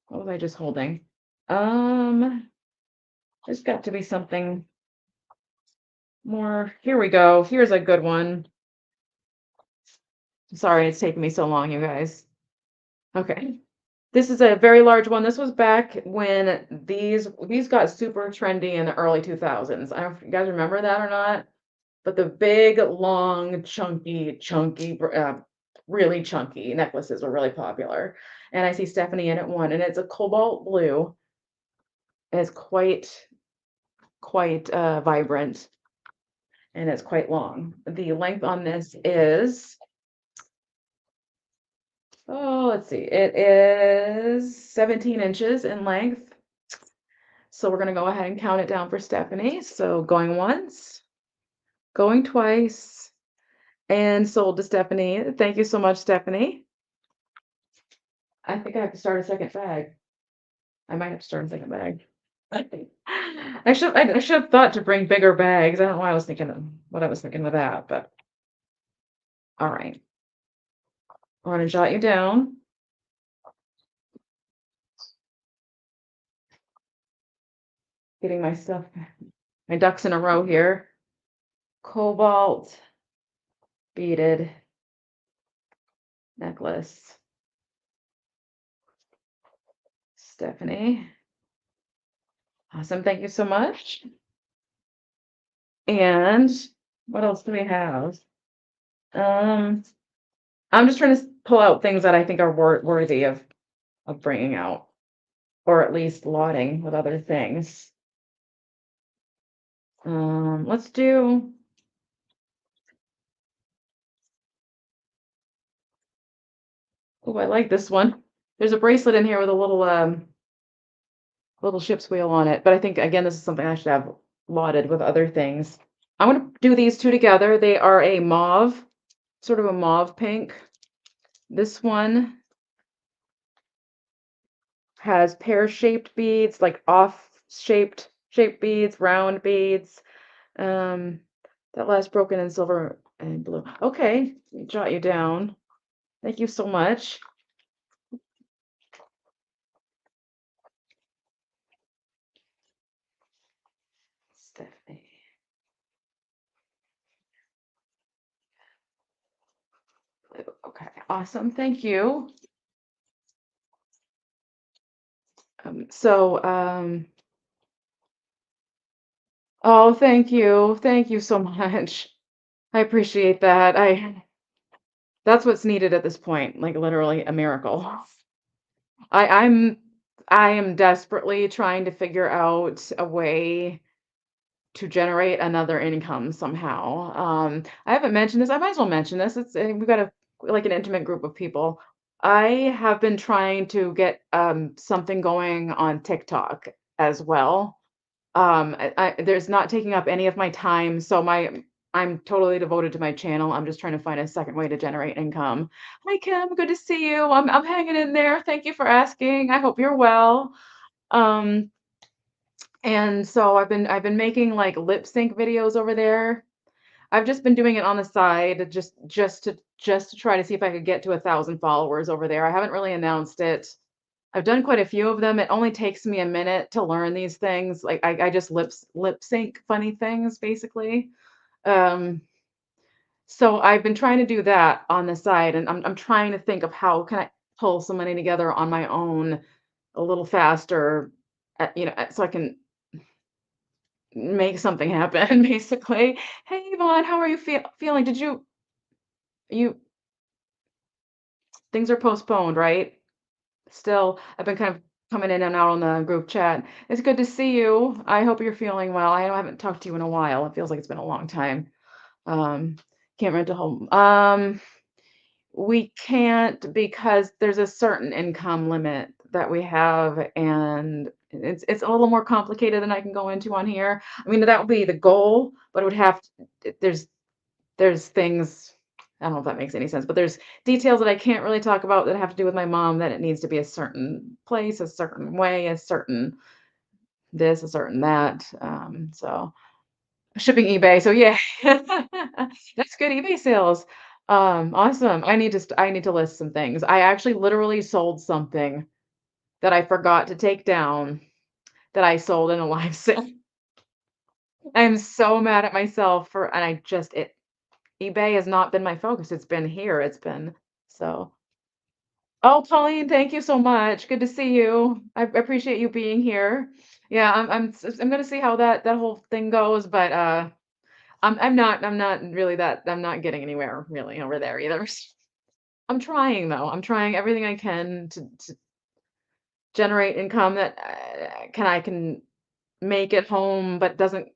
What was I just holding? Um, there's got to be something more. Here we go. Here's a good one. Sorry, it's taking me so long, you guys. Okay. This is a very large one. This was back when these got super trendy in the early 2000s. I don't know if you guys remember that or not, but the big, long, really chunky necklaces were really popular. And I see Stephanie in it one, and it's a cobalt blue. And it's quite vibrant, and it's quite long. The length on this is, oh, let's see, it is 17 inches in length. So we're gonna go ahead and count it down for Stephanie. So going once, going twice, and sold to Stephanie. Thank you so much, Stephanie. I think I have to start a second bag. I might have to start a second bag. I should have thought to bring bigger bags. I don't know why I was thinking of what I was thinking of that, but all right. I want to jot you down. Getting my stuff, my ducks in a row here. Cobalt beaded necklace. Stephanie. Awesome. Thank you so much. And what else do we have? I'm just trying to pull out things that I think are worthy of bringing out, or at least lauding with other things. Let's do. Oh, I like this one. There's a bracelet in here with a little ship's wheel on it, but I think again this is something I should have lauded with other things. I'm gonna do these two together. They are a mauve, sort of a mauve pink. This one has pear-shaped beads, like shaped beads, round beads. That last broken in silver and blue. Okay, jot you down. Thank you so much. Stephanie. Okay, awesome. Thank you. Oh, thank you. Thank you so much. I appreciate that. That's what's needed at this point, like literally a miracle. I I'm I am desperately trying to figure out a way to generate another income somehow. I haven't mentioned this. I might as well mention this. We've got a like an intimate group of people. I have been trying to get something going on TikTok as well. There's not taking up any of my time, so I'm totally devoted to my channel. I'm just trying to find a second way to generate income. Hi Kim, good to see you. I'm hanging in there. Thank you for asking. I hope you're well. Um, and so I've been making like lip sync videos over there. I've just been doing it on the side just to try to see if I could get to 1,000 followers over there. I haven't really announced it. I've done quite a few of them. It only takes me a minute to learn these things. Like I just lip sync funny things basically. Um, so I've been trying to do that on the side, and I'm trying to think of how can I pull some money together on my own a little faster, so I can make something happen basically. Hey Yvonne, how are you feeling? Did you things are postponed, right? Still, I've been kind of coming in and out on the group chat. It's good to see you. I hope you're feeling well. I haven't talked to you in a while. It feels like it's been a long time. Um, can't rent a home. We can't because there's a certain income limit that we have, and It's a little more complicated than I can go into on here. I mean, that would be the goal, but it would have to, there's things, I don't know if that makes any sense, but there's details that I can't really talk about that have to do with my mom, that it needs to be a certain place, a certain way, a certain this, a certain that. So shipping eBay. So yeah, that's good eBay sales. Awesome. I need to list some things. I actually literally sold something that I forgot to take down that I sold in a live sale. I'm so mad at myself for, and I just it eBay has not been my focus. It's been here. It's been so. Oh, Pauline, thank you so much. Good to see you. I appreciate you being here. Yeah, I'm gonna see how that whole thing goes, but I'm not really that, I'm not getting anywhere really over there either. I'm trying though. I'm trying everything I can to generate income that I can make at home, but doesn't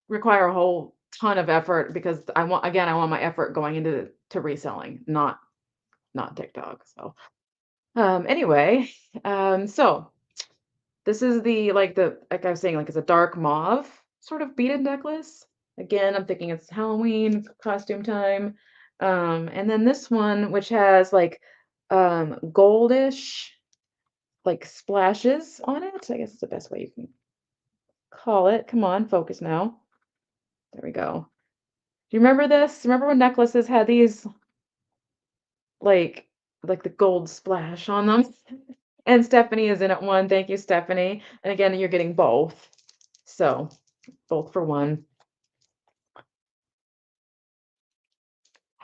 require a whole ton of effort, because I want my effort going into to reselling, not TikTok. So anyway, so this is the like I was saying, like it's a dark mauve sort of beaded necklace. Again, I'm thinking it's Halloween costume time. And then this one, which has like goldish like splashes on it. I guess it's the best way you can call it. Come on, focus now. There we go. Do you remember this? Remember when necklaces had these like like the gold splash on them? And Stephanie is in at one. Thank you, Stephanie. And again, you're getting both. So both for one.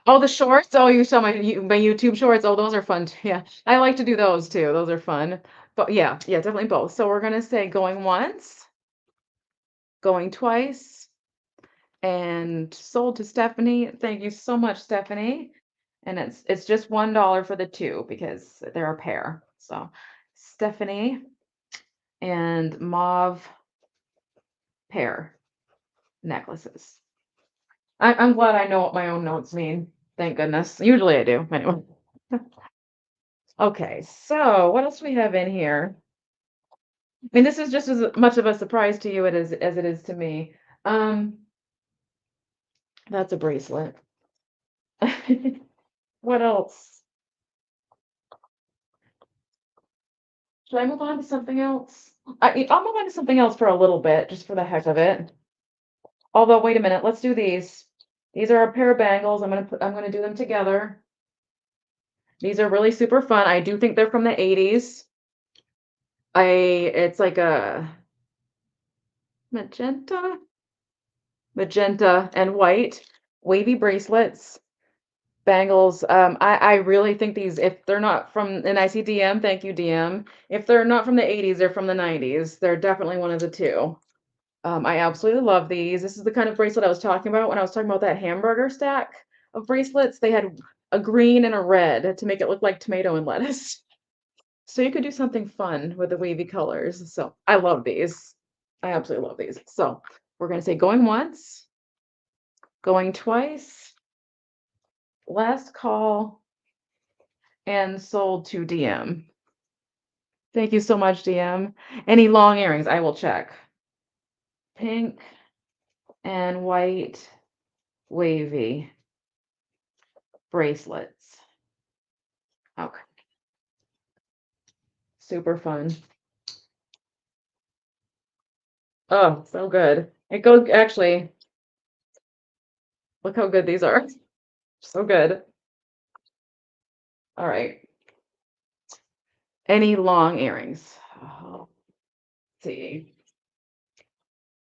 Oh, the shorts. Oh, you saw my YouTube shorts. Oh, those are fun. Yeah, I like to do those too. Those are fun. But yeah, yeah, definitely both. So we're gonna say going once, going twice, and sold to Stephanie. Thank you so much, Stephanie. And it's just $1 for the two because they're a pair. So Stephanie and mauve pair necklaces. I'm glad I know what my own notes mean. Thank goodness. Usually I do. Anyway. Okay, so what else do we have in here? I mean, this is just as much of a surprise to you as it is to me. Um, that's a bracelet. What else? Should I move on to something else? I'll move on to something else for a little bit, just for the heck of it. Although, wait a minute, let's do these. These are a pair of bangles. I'm gonna do them together. These are really super fun. I do think they're from the 80s. It's like a magenta, magenta and white wavy bracelets, bangles. I really think these, if they're not from, and I see DM, thank you, DM. If they're not from the 80s, they're from the 90s. They're definitely one of the two. I absolutely love these. This is the kind of bracelet I was talking about when I was talking about that hamburger stack of bracelets. They had a green and a red to make it look like tomato and lettuce. So you could do something fun with the wavy colors. So I love these. I absolutely love these. So we're going to say going once, going twice, last call, and sold to DM. Thank you so much, DM. Any long earrings, I will check. Pink and white wavy bracelets. Okay, super fun. Oh, so good. It goes, actually, look how good these are. So good. All right. Any long earrings? Oh, let's see.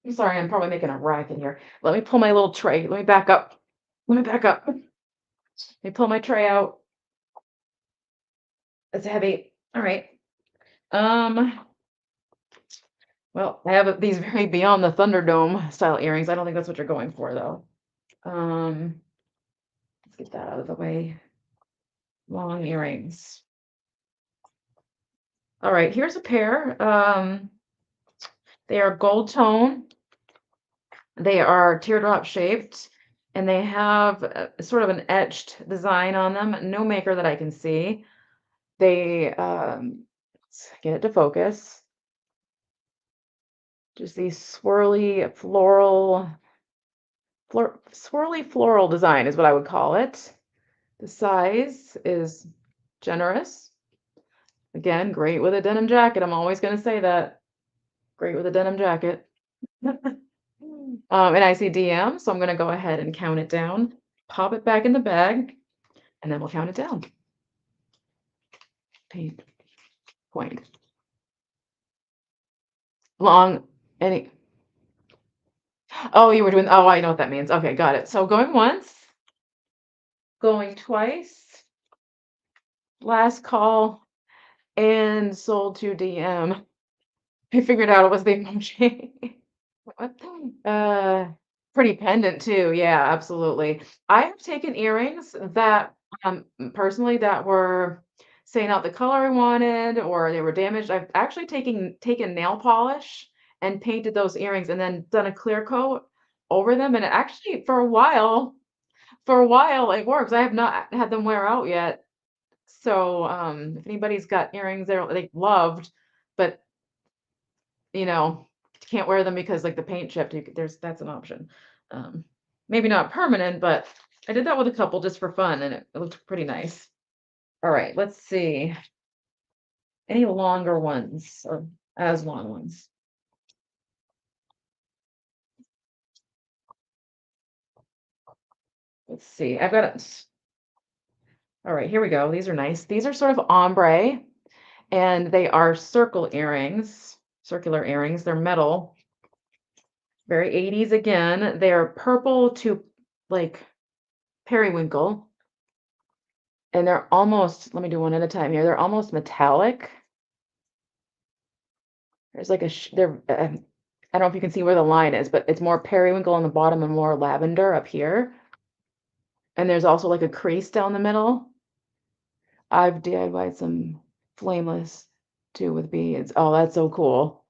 I'm sorry, I'm probably making a racket here. Let me pull my little tray. Let me back up. Let me back up. Let me pull my tray out. It's heavy. All right. Um, well, I have these very Beyond the Thunderdome style earrings. I don't think that's what you're going for though. Um, let's get that out of the way. Long earrings. All right, here's a pair. They are gold tone. They are teardrop shaped, and they have sort of an etched design on them. No maker that I can see. They let's get it to focus. Just these swirly swirly floral design is what I would call it. The size is generous. Again, great with a denim jacket. I'm always going to say that. Great with a denim jacket. And I see DM, so I'm going to go ahead and count it down, pop it back in the bag, and then we'll count it down. Paint, point, long, any. Oh, you were doing, oh, I know what that means. Okay, got it. So going once, going twice, last call, and sold to DM. I figured out it was the emoji. What? Pretty pendant too. Yeah, absolutely. I have taken earrings that, personally that were say not the color I wanted or they were damaged. I've actually taken nail polish and painted those earrings and then done a clear coat over them. And it actually for a while it works. I have not had them wear out yet. So if anybody's got earrings they loved, but you know, can't wear them because like the paint chipped, that's an option. Um, maybe not permanent, but I did that with a couple just for fun and it looked pretty nice. All right, let's see. Any longer ones or as long ones? Let's see. I've got it. All right, here we go. These are nice. These are sort of ombre and they are circular earrings. They're metal, very 80s again. They're purple to like periwinkle. And they're almost, let me do one at a time here. They're almost metallic. There's like I don't know if you can see where the line is, but it's more periwinkle on the bottom and more lavender up here. And there's also like a crease down the middle. I've DIY'd some flameless too with beads. Oh, that's so cool.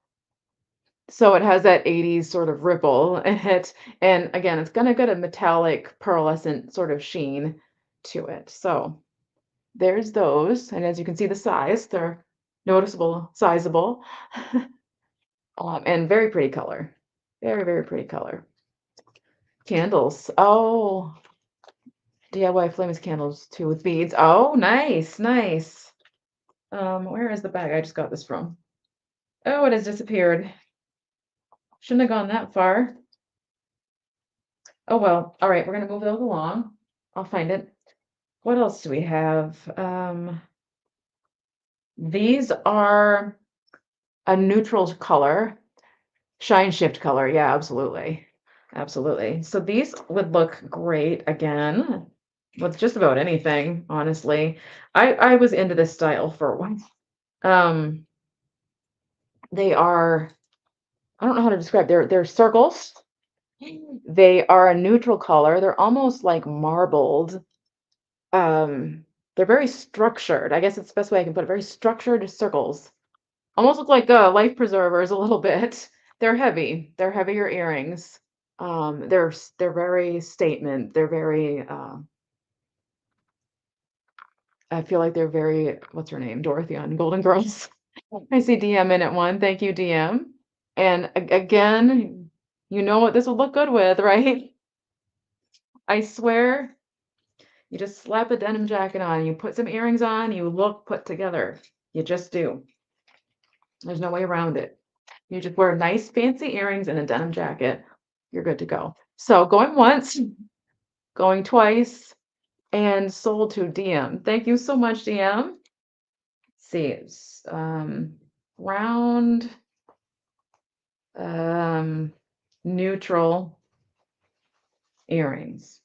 So it has that 80s sort of ripple in it. And again, it's gonna get a metallic pearlescent sort of sheen to it. So there's those. And as you can see the size, they're noticeable, sizable. And very pretty color. Very, very pretty color. Candles. Oh, DIY flameless candles too with beads. Oh, nice, nice. Where is the bag I just got this from? Oh, it has disappeared. Shouldn't have gone that far. Oh well. All right, we're gonna move those along. I'll find it. What else do we have? These are a neutral color. Shine shift color. Yeah, absolutely. Absolutely. So these would look great again with just about anything, honestly. I was into this style for a while. Um, they are, I don't know how to describe, they're circles. They are a neutral color. They're almost like marbled. Um, they're very structured. I guess it's the best way I can put it. Very structured circles. Almost look like life preservers a little bit. They're heavy. They're heavier earrings. They're very statement. They're very I feel like they're very what's her name? Dorothy on Golden Girls. I see DM in at one. Thank you, DM. And again, you know what this will look good with, right? I swear, you just slap a denim jacket on, you put some earrings on, you look put together. You just do. There's no way around it. You just wear nice fancy earrings and a denim jacket. You're good to go. So going once, going twice, and sold to DM. Thank you so much, DM. Let's see, it's round, um, neutral earrings.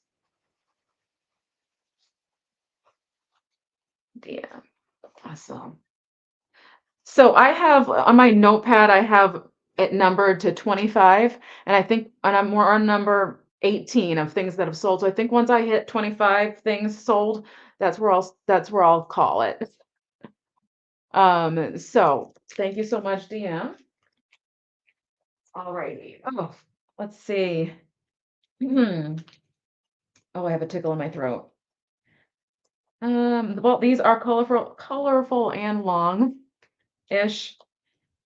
DM. Awesome. So I have on my notepad, I have it numbered to 25, and I think, and I'm more on number 18 of things that have sold. So I think once I hit 25 things sold, that's where I'll call it. So thank you so much, DM. All righty. Oh, let's see. Hmm. Oh, I have a tickle in my throat. Well, these are colorful and long-ish.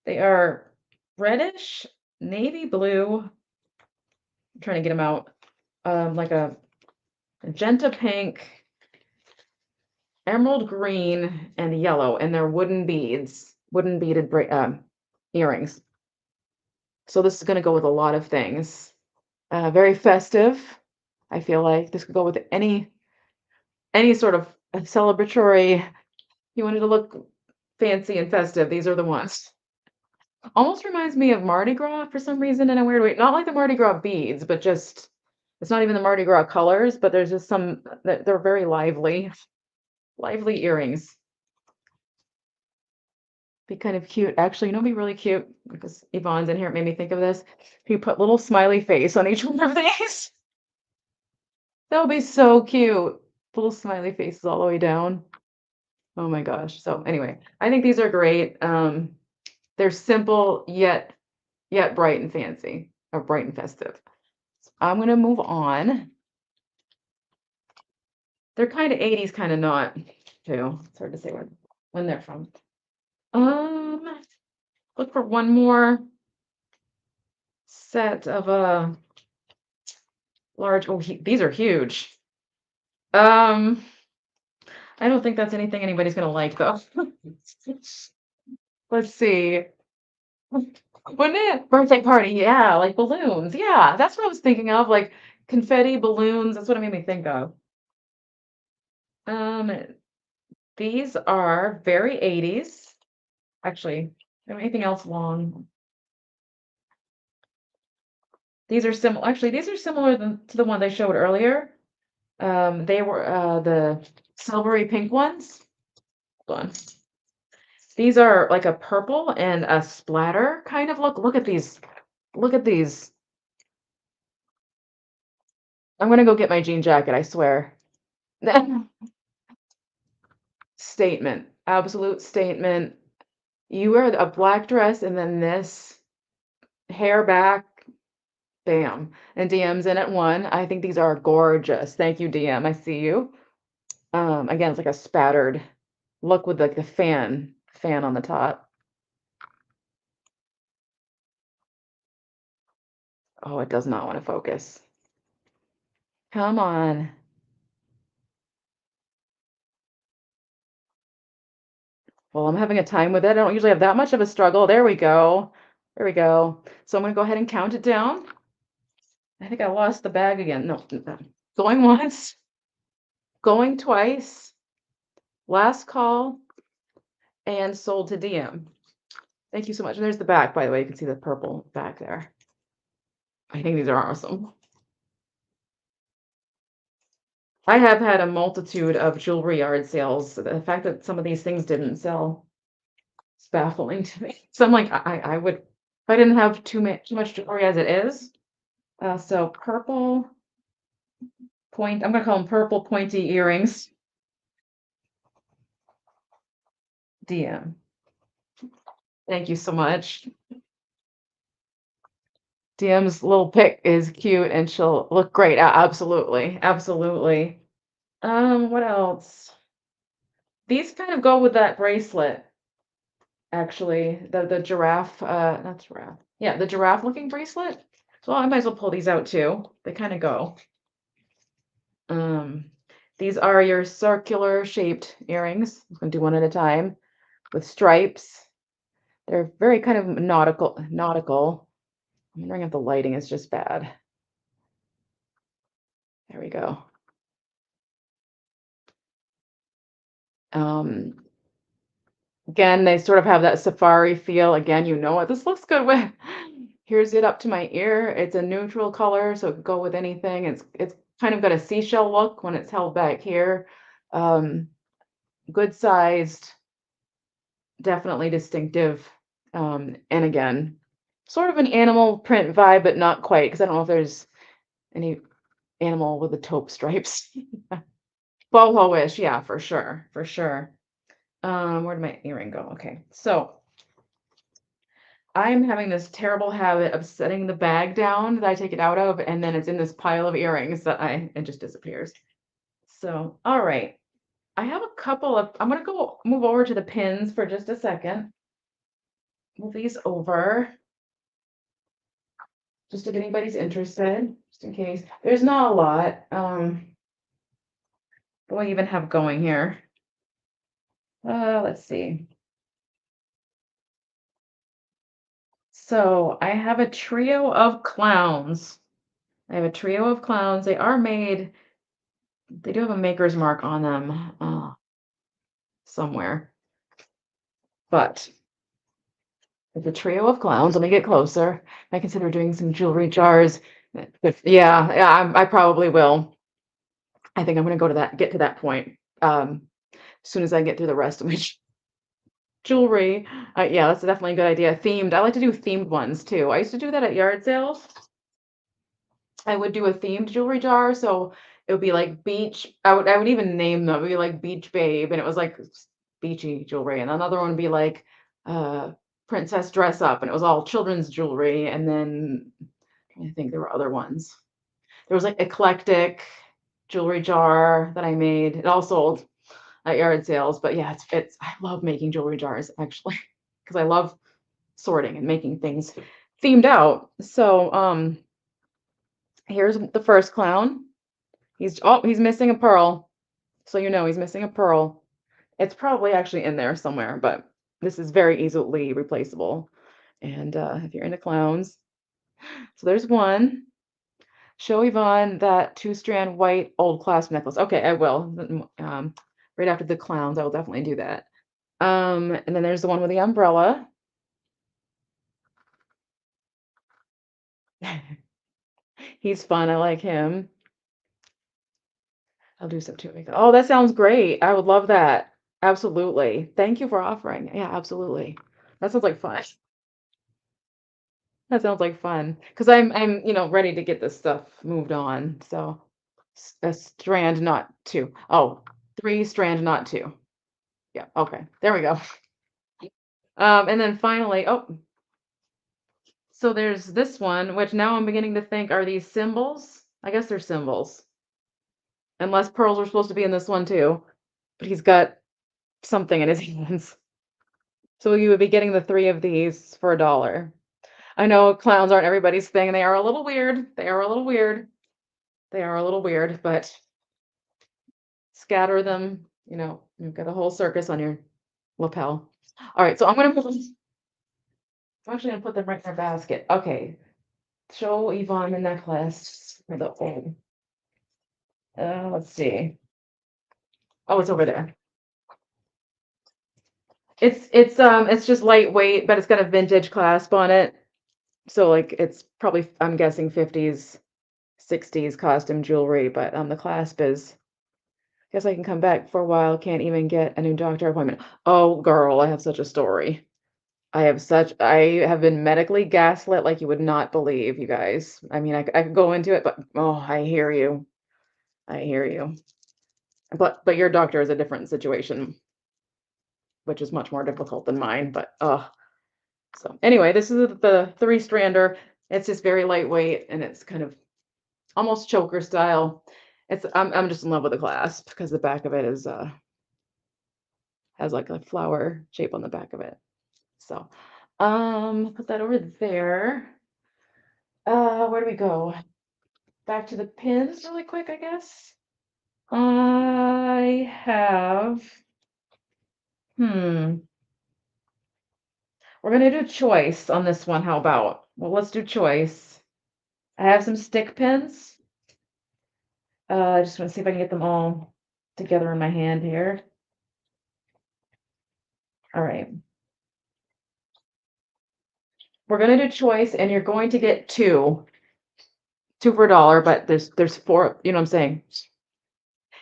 They are reddish navy blue. I'm trying to get them out. Like a magenta pink, emerald green, and yellow, and they're wooden beads, wooden beaded earrings. So this is going to go with a lot of things. Very festive. I feel like this could go with any sort of celebratory. You wanted to look fancy and festive. These are the ones. Almost reminds me of Mardi Gras for some reason in a weird way. Not like the Mardi Gras beads, but just it's not even the Mardi Gras colors, but there's just some that they're very lively, lively earrings. Be kind of cute. Actually, you know, be really cute because Yvonne's in here. It made me think of this. If you put little smiley face on each one of these, that would be so cute. Little smiley faces all the way down. Oh my gosh. So anyway, I think these are great. They're simple yet bright and fancy, or bright and festive. So I'm gonna move on. They're kind of 80s, kind of not, too. It's hard to say when they're from. Look for one more set of large. Oh, these are huge. I don't think that's anything anybody's gonna like though. Let's see. Wouldn't it? Birthday party, yeah, like balloons. Yeah, that's what I was thinking of, like confetti balloons. That's what it made me think of. Um, these are very 80s. Actually, anything else long? These are similar. Actually, these are similar to the ones I showed earlier. They were the silvery pink ones. Hold on. These are like a purple and a splatter kind of look. Look at these. Look at these. I'm gonna go get my jean jacket, I swear. Statement. Absolute statement. You wear a black dress and then this hair back, bam. And DM's in at one. I think these are gorgeous. Thank you, DM. I see you. Again, it's like a spattered look with like the fan on the top. Oh, it does not want to focus. Come on. Well, I'm having a time with it. I don't usually have that much of a struggle. There we go. There we go. So I'm going to go ahead and count it down. I think I lost the bag again. No, going once, going twice, last call, and sold to DM. Thank you so much. And there's the back, by the way. You can see the purple back there. I think these are awesome. I have had a multitude of jewelry yard sales. The fact that some of these things didn't sell is baffling to me. So I'm like, I would, if I didn't have too much jewelry as it is. So purple point, I'm gonna call them purple pointy earrings. DM. Thank you so much. DM's little pic is cute and she'll look great. Absolutely. Absolutely. What else? These kind of go with that bracelet, actually. The giraffe, not giraffe. Yeah, the giraffe looking bracelet. So I might as well pull these out too. They kind of go. These are your circular shaped earrings. I'm gonna do one at a time with stripes. They're very kind of nautical. I'm wondering if the lighting is just bad. There we go. Again, they sort of have that safari feel. Again, you know what this looks good with. Here's it up to my ear. It's a neutral color, so it could go with anything. It's kind of got a seashell look when it's held back here. Good sized, definitely distinctive. And again, sort of an animal print vibe, but not quite, because I don't know if there's any animal with the taupe stripes. Boho-ish, yeah, for sure, for sure. Where did my earring go? Okay, so I'm having this terrible habit of setting the bag down that I take it out of, and then it's in this pile of earrings that it just disappears. So, all right. I have a couple of, I'm gonna go move over to the pins for just a second. Move these over. just if anybody's interested, just in case. There's not a lot. What do I even have going here? Let's see. So I have a trio of clowns. I have a trio of clowns. They are made, they do have a maker's mark on them somewhere. But it's a trio of clowns. Let me get closer. I consider doing some jewelry jars. Yeah, I probably will. I think I'm gonna go to that, get to that point. As soon as I get through the rest of my jewelry. Yeah, that's definitely a good idea. Themed. I like to do themed ones too. I used to do that at yard sales. I would do a themed jewelry jar, so it would be like beach. I would even name them. It would be like Beach Babe, and it was like beachy jewelry. And another one would be like uh Princess Dress Up, and it was all children's jewelry. And then I think there were other ones. There was like eclectic jewelry jar that I made. It all sold at yard sales. But yeah, it's I love making jewelry jars actually because I love sorting and making things themed out. So here's the first clown. He's missing a pearl. So you know he's missing a pearl. It's probably actually in there somewhere, but this is very easily replaceable. And if you're into clowns, so there's one. Show Yvonne that two-strand white old clasp necklace. Okay, I will. Right after the clowns, I will definitely do that. And then there's the one with the umbrella. He's fun. I like him. I'll do some too. Oh, that sounds great. I would love that. Absolutely. Thank you for offering. Yeah, absolutely. That sounds like fun. That sounds like fun. Because I'm, ready to get this stuff moved on. So a strand, not two. Oh, three strand, not two. Yeah, okay. There we go. And then finally, oh, so there's this one, which now I'm beginning to think, are these symbols? I guess they're symbols. Unless pearls are supposed to be in this one too. But he's got something in his hands. So you would be getting the three of these for $1. I know clowns aren't everybody's thing, and they are a little weird. They are a little weird. They are a little weird, but scatter them, you've got a whole circus on your lapel. All right, so I'm actually gonna put them right in our basket. Okay, show Yvonne the necklace for the old. Let's see. Oh, it's over there. It's just lightweight, but it's got a vintage clasp on it. So like it's probably, I'm guessing 50s, 60s costume jewelry, but the clasp is, guess I can come back for a while, can't even get a new doctor appointment. Oh girl, I have such a story. I have been medically gaslit like you would not believe, you guys. I mean, I could go into it, but oh, I hear you. I hear you. But your doctor is a different situation, which is much more difficult than mine. But so anyway, this is the three-strander. It's just very lightweight and it's kind of almost choker style. I'm just in love with the clasp because the back of it is has like a flower shape on the back of it. So put that over there. Where do we go? Back to the pins really quick, I guess. I have, we're gonna do choice on this one. How about? Well, let's do choice. I have some stick pins. I just want to see if I can get them all together in my hand here. All right. We're gonna do choice, and you're going to get two for $1, but there's four, you know what I'm saying?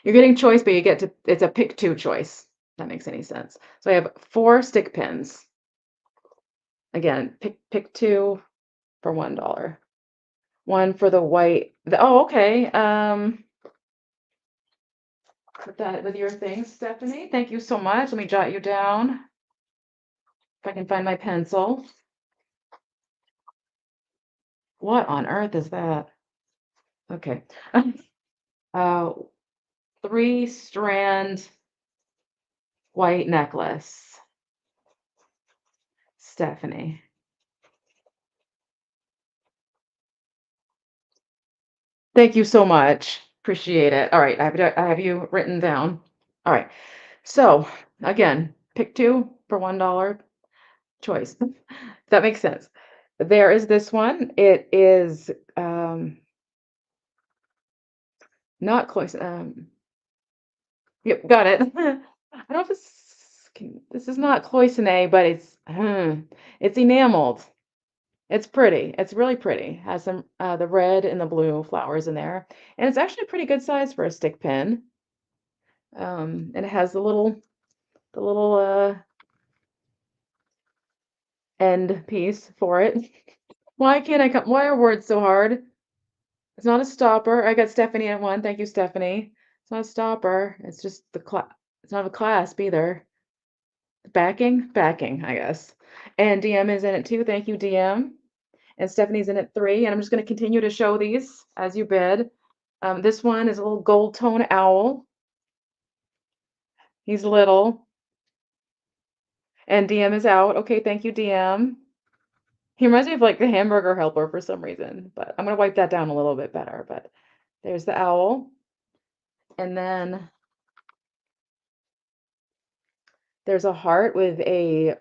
You're getting choice, but you get to, it's a pick two choice. If that makes any sense. So I have 4 stick pins. Again, pick two for $1. One for the white. Oh, okay. Put that with your thing, Stephanie. Thank you so much. Let me jot you down. If I can find my pencil. What on earth is that? Okay. uh, 3-strand white necklace. Stephanie. Thank you so much. Appreciate it. All right, I have you written down. All right. So again, pick two for $1 choice. That makes sense. There is this one. It is not close. Yep, got it. I don't know if this is not cloisonne, but it's enameled. It's pretty. It's really pretty. Has some the red and the blue flowers in there, and it's actually a pretty good size for a stick pin. And it has the little end piece for it. Why can't I come? Why are words so hard? It's not a stopper. I got Stephanie at one. Thank you, Stephanie. It's not a stopper. It's just the It's not a clasp either. Backing, I guess. And DM is in it too. Thank you, DM. And Stephanie's in it three. And I'm just going to continue to show these as you bid. This one is a little gold tone owl. He's little. And DM is out. Okay, thank you, DM. He reminds me of like the hamburger helper for some reason, but I'm going to wipe that down a little bit better. But there's the owl. And then there's a heart with a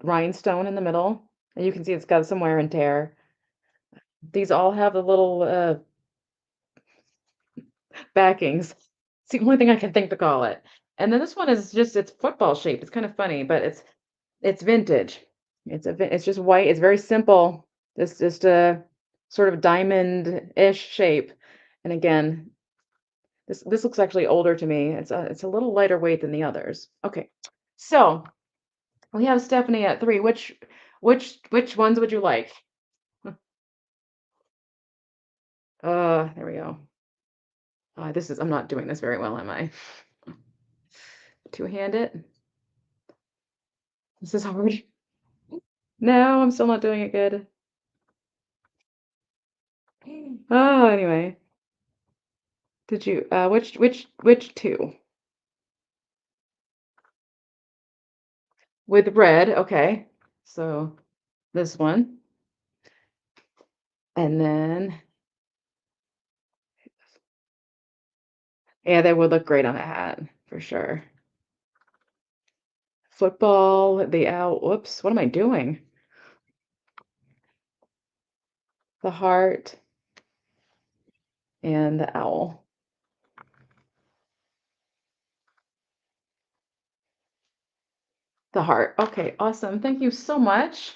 rhinestone in the middle. And you can see it's got some wear and tear. These all have the little backings. It's the only thing I can think to call it. And then this one is just it's football shaped. It's kind of funny, but it's vintage. It's just white. It's very simple. It's just a sort of diamond-ish shape. And again, this looks actually older to me. It's a little lighter weight than the others. Okay. So, we have Stephanie at three. Which ones would you like? There we go. I'm not doing this very well, am I? Two-hand it. This is hard. No, I'm still not doing it good. Oh, anyway. Did you which two? With red, okay. So this one. And then yeah, that would look great on a hat for sure. Football, the owl. Whoops, what am I doing? The heart and the owl. The heart. Okay, awesome. Thank you so much.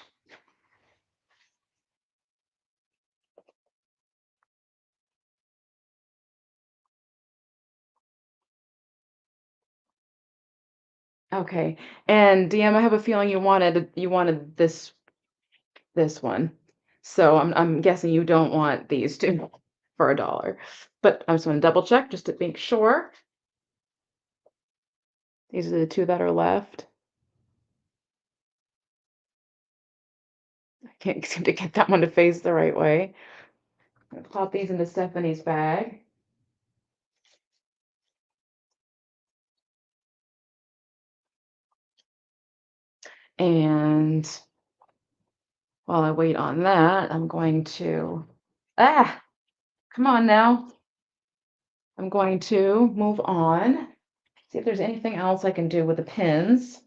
Okay. And DM, I have a feeling you wanted this one. So I'm guessing you don't want these two for $1. But I just want to double check just to make sure. These are the two that are left. I can't seem to get that one to face the right way. I'm gonna pop these into Stephanie's bag. And while I wait on that, I'm going to come on now. I'm going to move on. See if there's anything else I can do with the pins.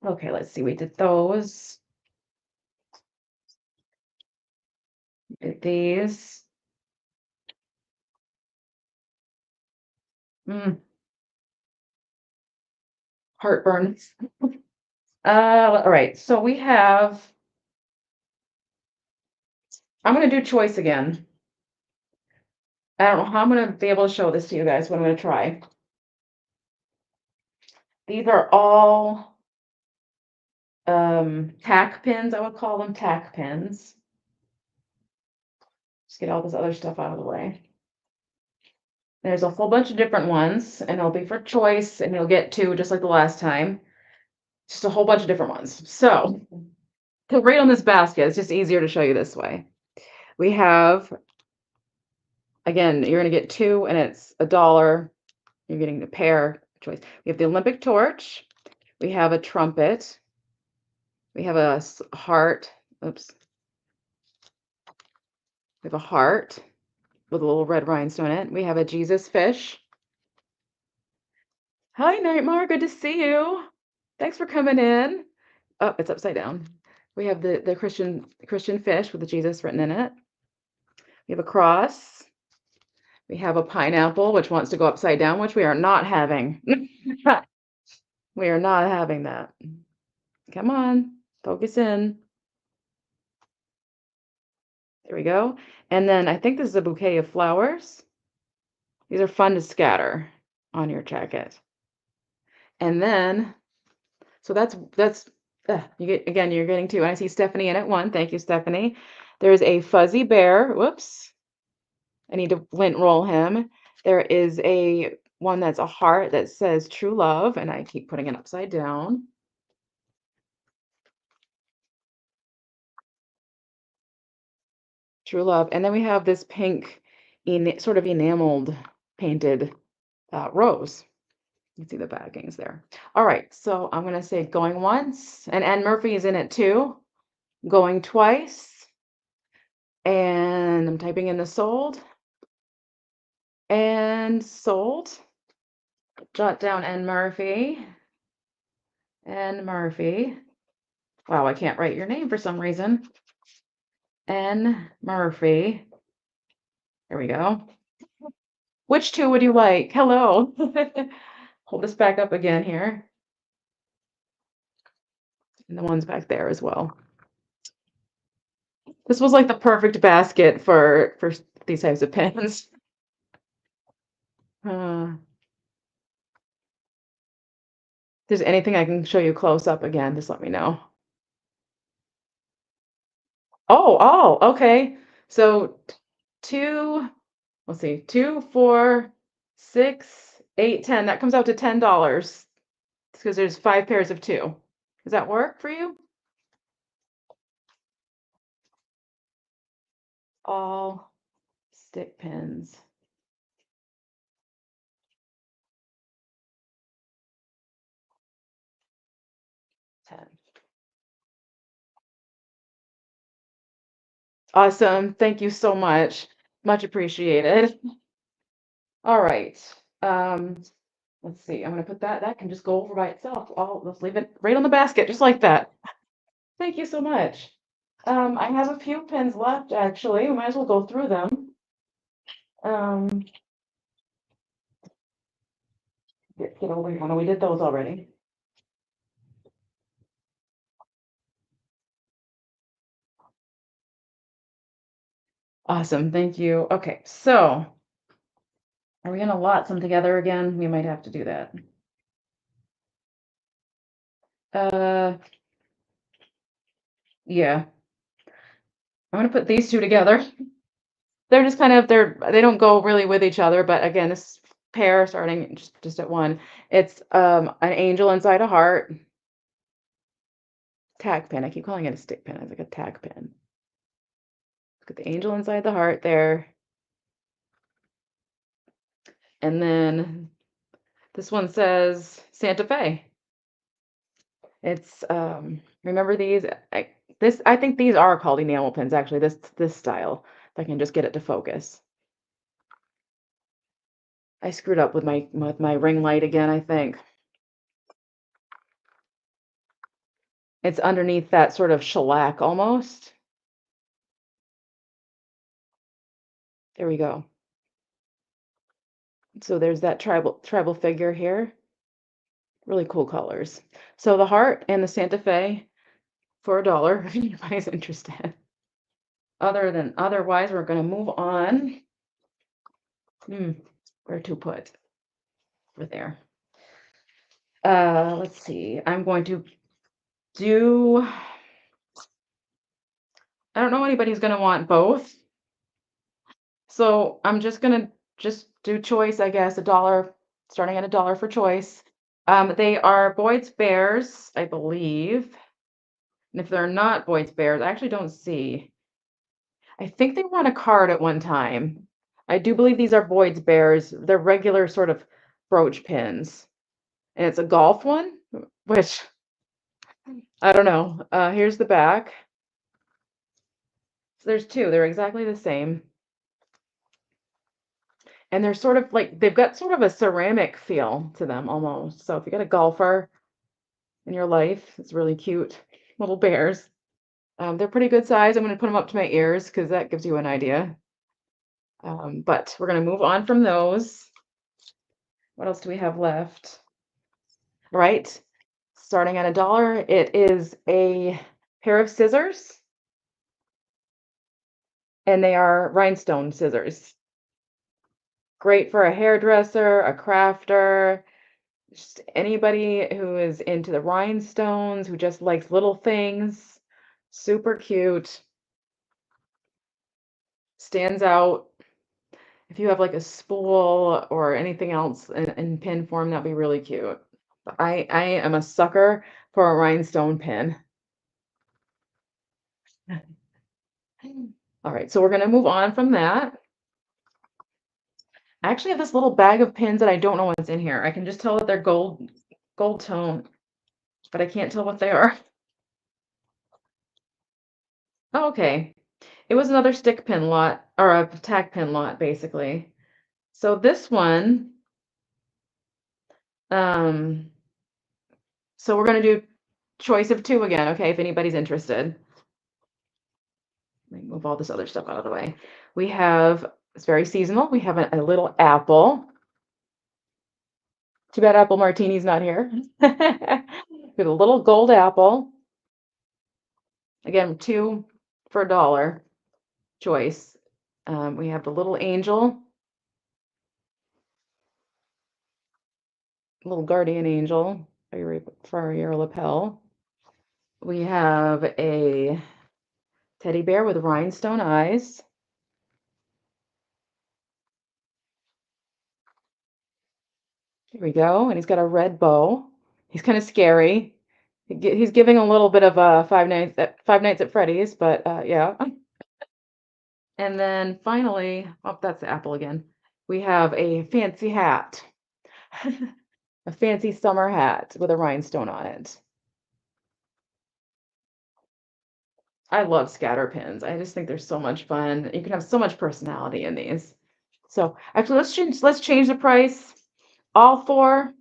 Okay, let's see. We did those. Did these. Heartburn. All right. So we have. I'm gonna do choice again. I don't know how I'm gonna be able to show this to you guys, but I'm gonna try. These are all tack pins. I would call them tack pins. Just get all this other stuff out of the way. There's a whole bunch of different ones, and it'll be for choice, and you'll get two just like the last time. Just a whole bunch of different ones. So, right on this basket, it's just easier to show you this way. We have, again, you're going to get two, and it's $1. You're getting a pair choice. We have the Olympic torch. We have a trumpet. We have a heart. Oops. We have a heart with a little red rhinestone in it. We have a Jesus fish. Hi, Nightmare. Good to see you. Thanks for coming in. Oh, it's upside down. We have the Christian fish with the Jesus written in it. We have a cross. We have a pineapple, which wants to go upside down, which we are not having. We are not having that. Come on, focus in. There we go. And then I think this is a bouquet of flowers. These are fun to scatter on your jacket. And then, so that's you get again, you're getting two. And I see Stephanie in at one. Thank you, Stephanie. There's a fuzzy bear. Whoops. I need to lint roll him. There is a one that's a heart that says true love, and I keep putting it upside down. True love. And then we have this pink, sort of enameled, painted rose. You can see the backings there. All right, so I'm going to say going once, and Anne Murphy is in it too. Going twice, and I'm typing in the sold, and sold. Jot down Anne Murphy. Anne Murphy. Wow, I can't write your name for some reason. Anne Murphy. There we go. Which two would you like? Hello. Hold this back up again here. And the ones back there as well. This was like the perfect basket for these types of pins. If there's anything I can show you close up again, just let me know. Oh, okay. So two, let's see, 2, 4, 6, 8, 10. That comes out to $10 because there's 5 pairs of 2. Does that work for you? All stick pins. 10. Awesome. Thank you so much. Much appreciated. All right. Let's see. I'm gonna put that can just go over by itself. Let's leave it right on the basket, just like that. Thank you so much. I have a few pins left actually. We might as well go through them. Get over one. We did those already. Awesome. Thank you. Okay, so are we gonna lot some together again? We might have to do that. Yeah. I'm gonna put these two together. They're just kind of they don't go really with each other, but again, this pair starting just at one. It's an angel inside a heart. Tag pin. I keep calling it a stick pin. It's like a tag pin. Look at the angel inside the heart there. And then this one says Santa Fe. It's remember these? I think these are called enamel pins actually. This style. If I can just get it to focus. I screwed up with my ring light again, I think. It's underneath that sort of shellac almost. There we go. So there's that tribal figure here. Really cool colors. So the heart and the Santa Fe for $1 if anybody's interested. Otherwise, we're going to move on. Where to put? Over there. Let's see. I'm going to do. I don't know anybody's going to want both. So I'm just going to do choice, I guess, $1, starting at $1 for choice. They are Boyd's Bears, I believe. And if they're not Boyd's Bears, I actually don't see. I think they were on a card at one time. I do believe these are Boyd's Bears. They're regular sort of brooch pins. And it's a golf one, which I don't know. Here's the back. So there's two. They're exactly the same. And they're sort of like they've got sort of a ceramic feel to them almost. So if you got a golfer in your life, it's really cute little bears. They're pretty good size. I'm going to put them up to my ears because that gives you an idea. But we're going to move on from those. What else do we have left? Right. Starting at $1, it is a pair of scissors, and they are rhinestone scissors. Great for a hairdresser, a crafter, just anybody who is into the rhinestones, who just likes little things. Super cute. Stands out. If you have like a spool or anything else in pin form, that'd be really cute. I am a sucker for a rhinestone pin. All right, so we're gonna move on from that. I actually have this little bag of pins that I don't know what's in here. I can just tell that they're gold tone, but I can't tell what they are. Oh, okay. It was another stick pin lot or a tack pin lot, basically. So this one, um, so we're gonna do choice of two again, okay, if anybody's interested. Let me move all this other stuff out of the way. We have, it's very seasonal. We have a little apple. Too bad Apple Martini's not here. We have a little gold apple. Again, two for $1 choice. We have the little angel, little guardian angel for your lapel. We have a teddy bear with rhinestone eyes. Here we go. And he's got a red bow. He's kind of scary. He's giving a little bit of a Five Nights at Freddy's, but yeah. And then finally, oh, that's the apple again. We have a fancy hat, a fancy summer hat with a rhinestone on it. I love scatter pins. I just think they're so much fun. You can have so much personality in these. So actually, let's change the price. All four,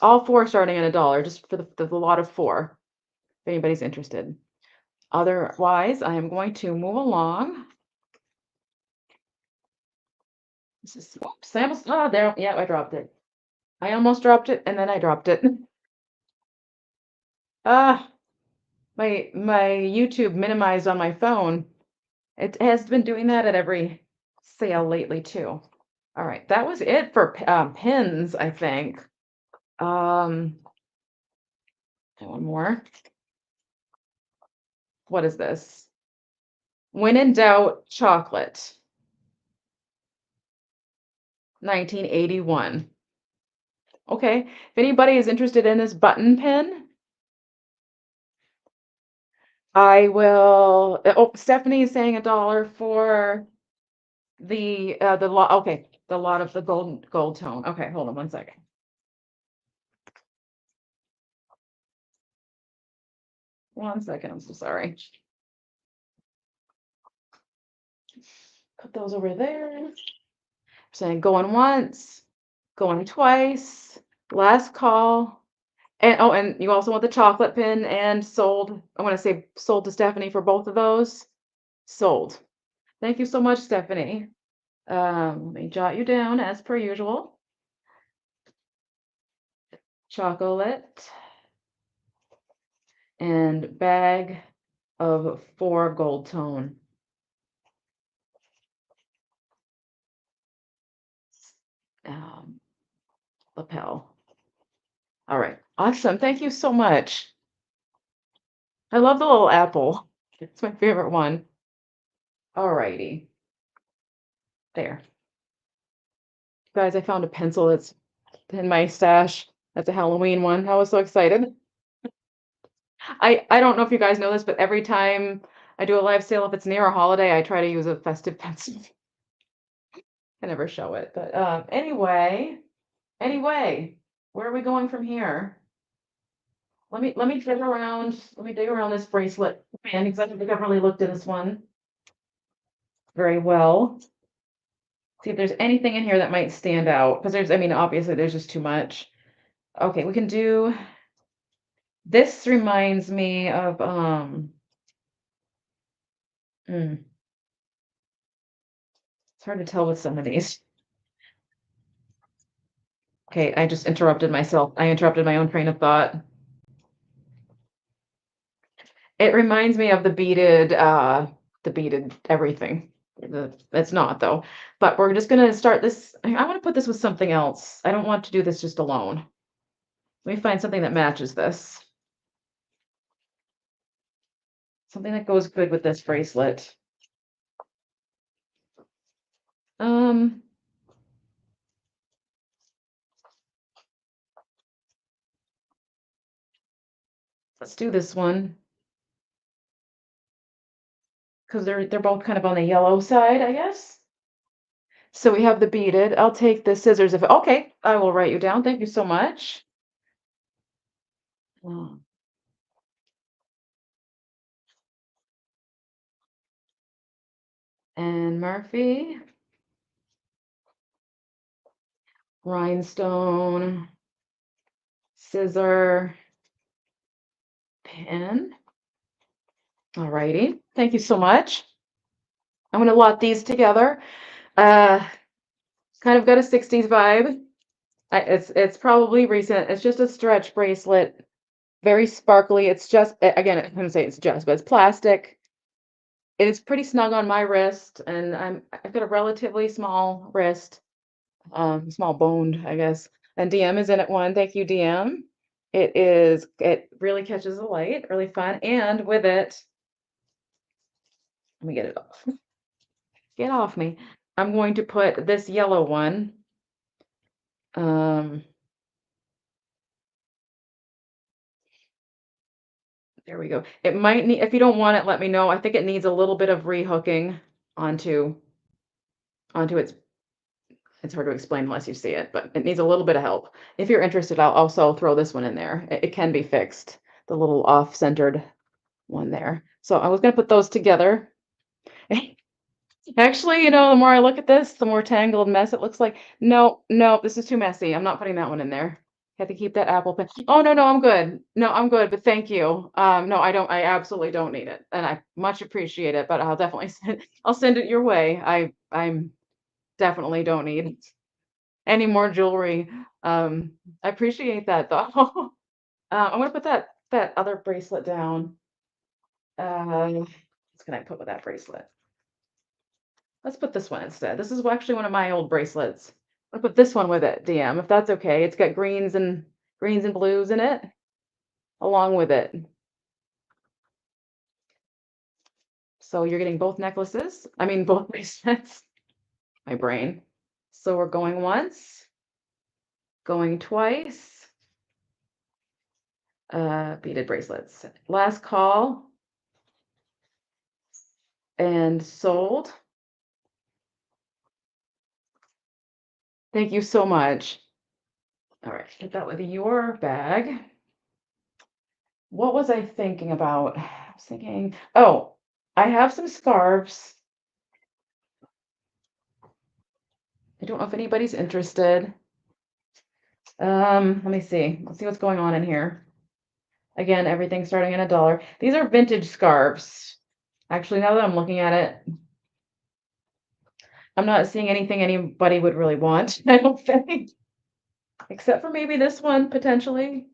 all four starting at $1, just for the lot of four, if anybody's interested. Otherwise, I am going to move along. This is, oops, I almost, oh, there, yeah, I dropped it. I almost dropped it, and then I dropped it. Ah, my YouTube minimized on my phone. It has been doing that at every sale lately too. All right, that was it for pins, I think. And one more. What is this? When in doubt, chocolate. 1981. Okay, if anybody is interested in this button pin, I will. Oh, Stephanie is saying $1 for the lot. Okay, the lot of the gold tone. Okay, hold on one second. One second. I'm so sorry. Put those over there. Saying going once, going twice, last call. And oh, and you also want the chocolate pin and sold. I want to say sold to Stephanie for both of those. Sold. Thank you so much, Stephanie. Let me jot you down as per usual. Chocolate and bag of 4 gold tone. Lapel. All right, awesome. Thank you so much. I love the little apple. It's my favorite one. All righty. There. Guys, I found a pencil that's in my stash. That's a Halloween one. I was so excited. I don't know if you guys know this, but every time I do a live sale, if it's near a holiday, I try to use a festive pencil. I never show it, but anyway, where are we going from here? Let me dig around. Let me dig around this bracelet band because I don't think I've really looked at this one. very well. See if there's anything in here that might stand out, because there's, I mean, obviously there's just too much. Okay, we can do, this reminds me of, it's hard to tell with some of these. Okay, I just interrupted myself. I interrupted my own train of thought. It reminds me of the beaded everything. It's not though. But we're just gonna start this. I want to put this with something else. I don't want to do this just alone. Let me find something that matches this. Something that goes good with this bracelet. Um, let's do this one. Because they're both kind of on the yellow side, I guess. So we have the beaded. I'll take the scissors if okay, I will write you down. Thank you so much. Oh, and Murphy, rhinestone, scissor, pin. All righty. Thank you so much. I'm gonna lot these together. Uh, kind of got a 60s vibe. It's probably recent. It's just a stretch bracelet, very sparkly. It's just again, I wouldn't say it's just, but it's plastic. It is pretty snug on my wrist, and I've got a relatively small wrist, small boned, I guess. And DM is in it one. Thank you, DM. It really catches the light, really fun, and with it, let me get it off. Get off me. I'm going to put this yellow one. Um, there we go. It might need, if you don't want it, let me know. I think it needs a little bit of rehooking onto it's hard to explain unless you see it, but it needs a little bit of help. If you're interested, I'll also throw this one in there. It can be fixed, the little off-centered one there. So I was gonna put those together. Actually, the more I look at this, the more tangled mess it looks like. No, no, this is too messy. I'm not putting that one in there. Have to keep that apple pen. Oh, no, no, I'm good. No, I'm good, but thank you. No, I absolutely don't need it. And I much appreciate it, but I'll definitely I'll send it your way. I'm definitely don't need any more jewelry. I appreciate that though. I'm gonna put that other bracelet down. What can I put with that bracelet? Let's put this one instead. This is actually one of my old bracelets. I'll put this one with it, DM, if that's okay. It's got greens and blues in it, along with it. So you're getting both necklaces. I mean, both bracelets. My brain. So we're going once, going twice. Beaded bracelets. Last call. And sold. Thank you so much. All right, put that with your bag. What was I thinking about? I was thinking, oh, I have some scarves. I don't know if anybody's interested. Let me see. Let's see what's going on in here. Again, everything starting at $1. These are vintage scarves. Actually, now that I'm looking at it, I'm not seeing anything anybody would really want, I don't think. Except for maybe this one, potentially.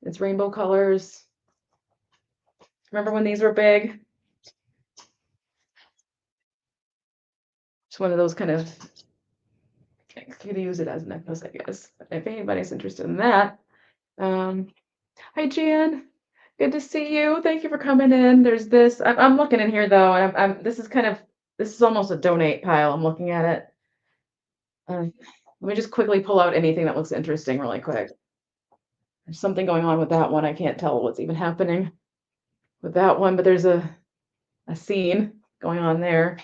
It's rainbow colors. Remember when these were big? It's one of those kind of, you could use it as a necklace, I guess. If anybody's interested in that. Hi, Jan. Good to see you. Thank you for coming in. There's this. I'm looking in here though, and this is almost a donate pile. I'm looking at it. Let me just quickly pull out anything that looks interesting really quick. There's something going on with that one. I can't tell what's even happening with that one, but there's a scene going on there.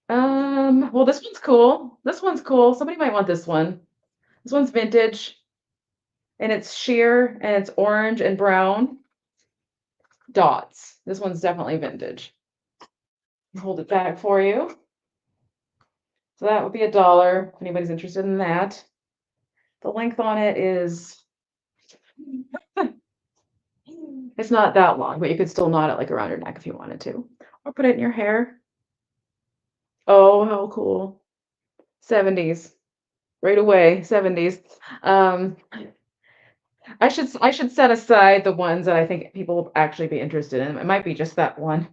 Well, this one's cool. This one's cool. Somebody might want this one. This one's vintage, and it's sheer, and it's orange and brown dots. This one's definitely vintage. hold it back for you. So that would be $1 if anybody's interested in that. The length on it is, it's not that long, but you could still knot it like around your neck if you wanted to, or put it in your hair. Oh, how cool. 70s. Right away, 70s. I should set aside the ones that I think people will actually be interested in. It might be just that one.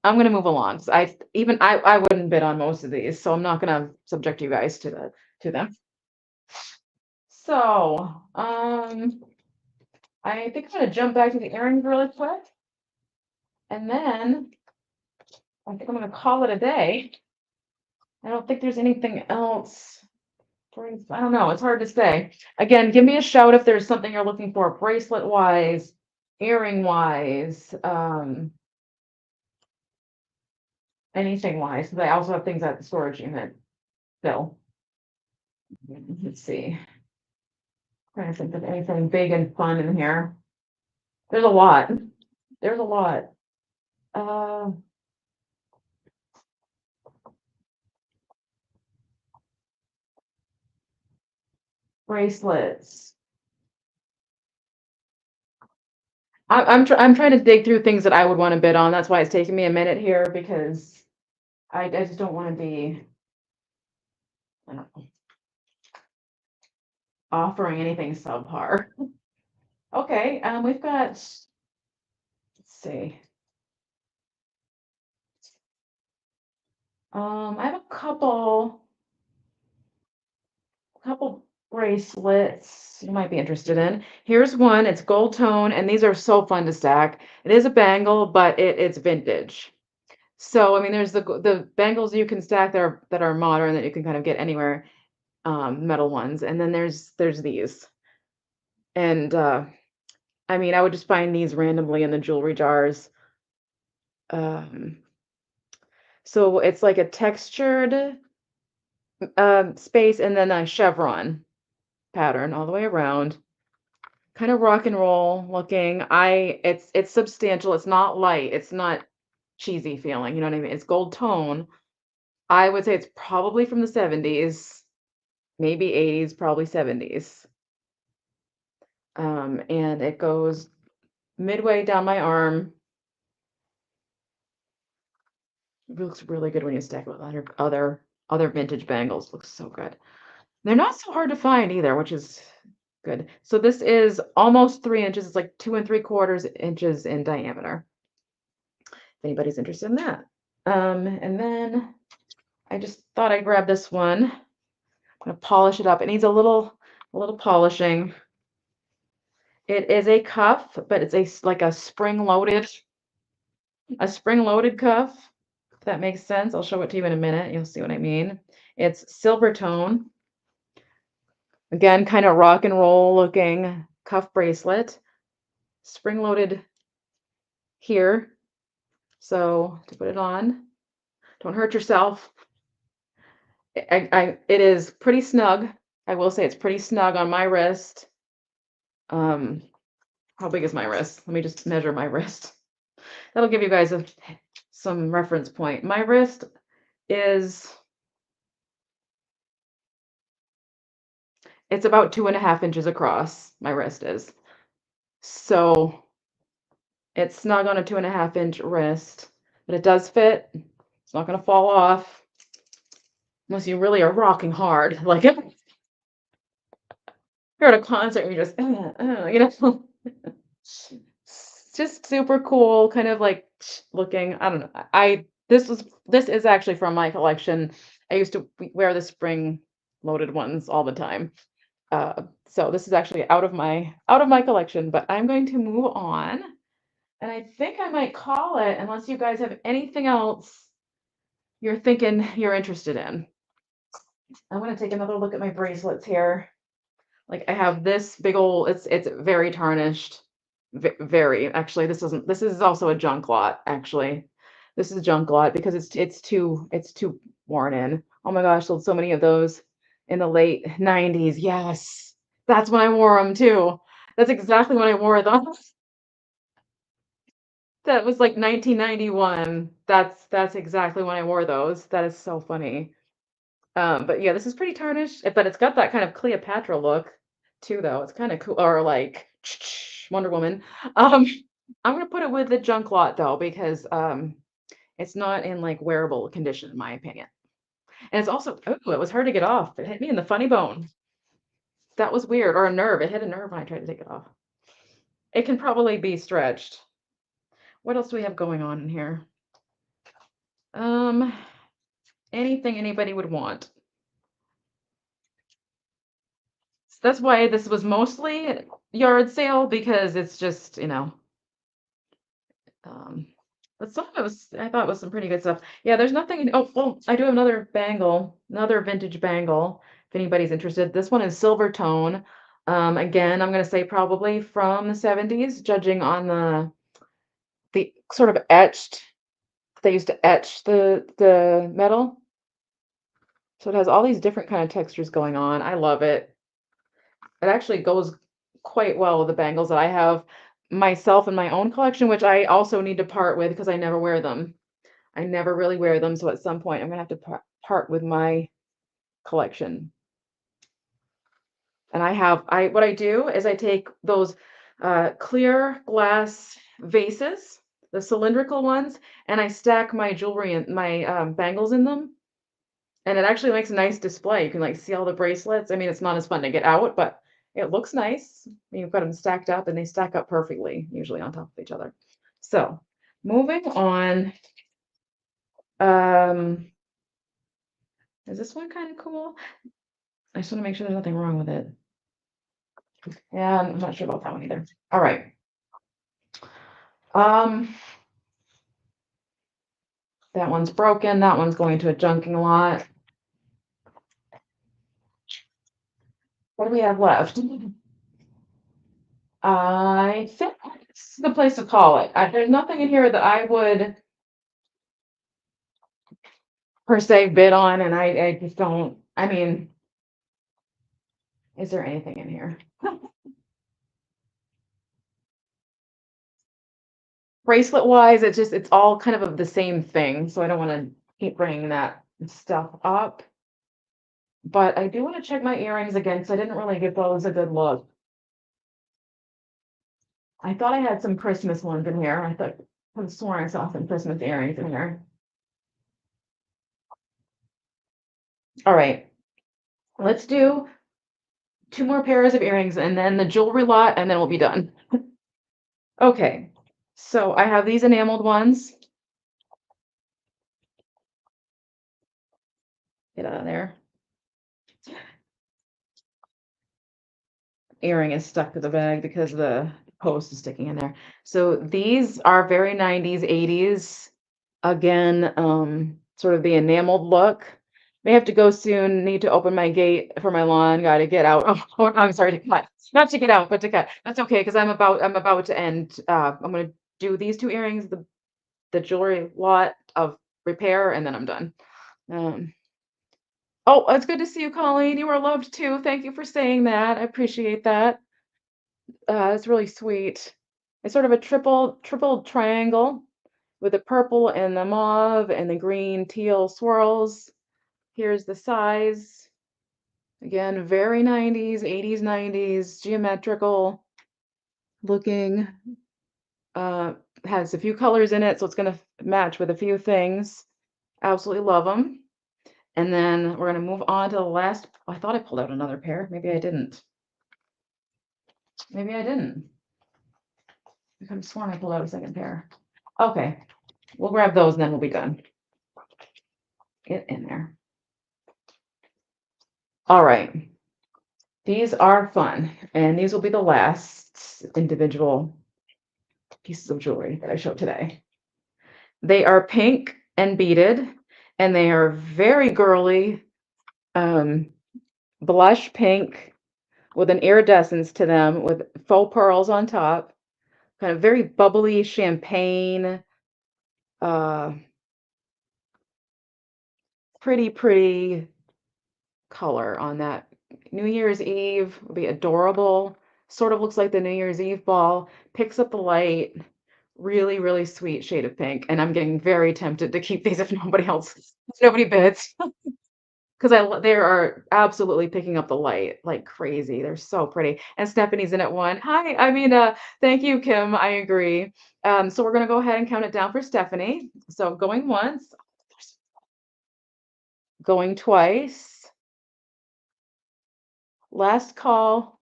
I'm gonna move along. So I wouldn't bid on most of these, so I'm not gonna subject you guys to them. So, I think I'm gonna jump back to the earrings really quick, and then I think I'm gonna call it a day. I don't think there's anything else. I don't know. It's hard to say. Again, give me a shout if there's something you're looking for, bracelet wise, earring wise, anything wise. Because I also have things at the storage unit. So let's see. Trying to think of anything big and fun in here. There's a lot. There's a lot. Uh, bracelets. I'm trying to dig through things that I would want to bid on. That's why it's taking me a minute here because I just don't want to be, I don't know, offering anything subpar. Okay, we've got, let's see. I have a couple bracelets you might be interested in. Here's one, it's gold tone, and these are so fun to stack. It is a bangle, but it's vintage. So, I mean, there's the bangles you can stack that are modern that you can kind of get anywhere, metal ones, and then there's these. And I mean, I would just find these randomly in the jewelry jars. Um, so it's like a textured space and then a chevron pattern all the way around. Kind of rock and roll looking. It's substantial. It's not light. It's not cheesy feeling. You know what I mean? It's gold tone. I would say it's probably from the 70s, maybe 80s, probably 70s. And it goes midway down my arm. It looks really good when you stack it with other vintage bangles. Looks so good. They're not so hard to find either, which is good. So this is almost 3 inches. It's like 2 3/4 inches in diameter. If anybody's interested in that. And then I just thought I'd grab this one. I'm gonna polish it up. It needs a little polishing. It is a cuff, but it's like a spring-loaded cuff. If that makes sense. I'll show it to you in a minute. You'll see what I mean. It's silver tone. Again, kind of rock and roll looking cuff bracelet. Spring-loaded here. So to put it on, don't hurt yourself. It is pretty snug. I will say it's pretty snug on my wrist. How big is my wrist? Let me just measure my wrist. That'll give you guys some reference point. My wrist is, it's about 2.5 inches across. My wrist is. So it's snug on a 2.5 inch wrist, but it does fit. It's not going to fall off unless you really are rocking hard. Like if you're at a concert and you're just, you know, just super cool, kind of like looking. I don't know. This is actually from my collection. I used to wear the spring loaded ones all the time. So this is actually out of my collection, but I'm going to move on. And I think I might call it unless you guys have anything else you're thinking you're interested in. I'm gonna take another look at my bracelets here. Like I have this big old, it's very tarnished. Very, actually, this is also a junk lot, actually. This is a junk lot because it's too worn in. Oh my gosh, sold so many of those in the late 90s. Yes. That's when I wore them too. That's exactly when I wore them. That was like 1991. That's exactly when I wore those. That is so funny. But yeah, this is pretty tarnished, but it's got that kind of Cleopatra look too, though. It's kind of cool, or like Wonder Woman. Um, I'm gonna put it with the junk lot though, because it's not in like wearable condition, in my opinion. And it's also, oh, it was hard to get off. It hit me in the funny bone. That was weird, or a nerve. It hit a nerve when I tried to take it off. It can probably be stretched. What else do we have going on in here? Um, anything anybody would want. That's why this was mostly yard sale because it's just, um, but some of it was, I thought was some pretty good stuff. Yeah, there's nothing. Oh, well, I do have another bangle, another vintage bangle, if anybody's interested. This one is silver tone. Again, I'm gonna say probably from the 70s, judging on the sort of etched. They used to etch the metal. So it has all these different kind of textures going on. I love it. It actually goes quite well with the bangles that I have myself in my own collection, which I also need to part with because I never wear them. I never really wear them, so at some point I'm gonna have to part with my collection. And I what I do is I take those clear glass vases, the cylindrical ones, and I stack my jewelry and my bangles in them. And it actually makes a nice display. You can like see all the bracelets. I mean, it's not as fun to get out, but it looks nice. You've got them stacked up and they stack up perfectly, usually on top of each other. So moving on. Um, is this one kind of cool? I just want to make sure there's nothing wrong with it. Yeah, I'm not sure about that one either. All right. Um, that one's broken. That one's going to a junking lot. What do we have left? I think this is the place to call it. There's nothing in here that I would per se bid on, and I just don't. I mean, is there anything in here? Bracelet wise, it's all kind of the same thing, so I don't want to keep bringing that stuff up. But I do want to check my earrings again because I didn't really give those a good look. I thought I had some Christmas ones in here. I'm sworn I saw some Christmas earrings in here. All right, let's do two more pairs of earrings and then the jewelry lot, and then we'll be done. Okay, so I have these enameled ones. Get out of there. Earring is stuck to the bag because the post is sticking in there. So these are very 90s, 80s. Again, sort of the enameled look. May have to go soon. Need to open my gate for my lawn. Got to get out. Oh, I'm sorry to cut. Not to get out, but to cut. That's okay because I'm about to end. I'm gonna do these two earrings, the jewelry lot of repair, and then I'm done. Um, oh, it's good to see you, Colleen. You are loved too. Thank you for saying that. I appreciate that. It's really sweet. It's sort of a triple triangle with the purple and the mauve and the green teal swirls. Here's the size. Again, very 90s, 80s, 90s, geometrical looking. Uh, has a few colors in it, so it's gonna match with a few things. Absolutely love them. And then we're gonna move on to the last. I thought I pulled out another pair. Maybe I didn't. Maybe I didn't. I could have sworn I pulled out a second pair. Okay, we'll grab those and then we'll be done. Get in there. All right. These are fun, and these will be the last individual pieces of jewelry that I show today. They are pink and beaded, and they are very girly, um, blush pink with an iridescence to them with faux pearls on top, kind of very bubbly champagne, uh, pretty color on that. New Year's Eve would be adorable. Sort of looks like the New Year's Eve ball. Picks up the light. Really, really sweet shade of pink, and I'm getting very tempted to keep these if nobody bids. 'Cause they are absolutely picking up the light like crazy. They're so pretty. And Stephanie's in at 1. Hi, thank you, Kim. I agree. So we're gonna go ahead and count it down for Stephanie. So going once, going twice, last call,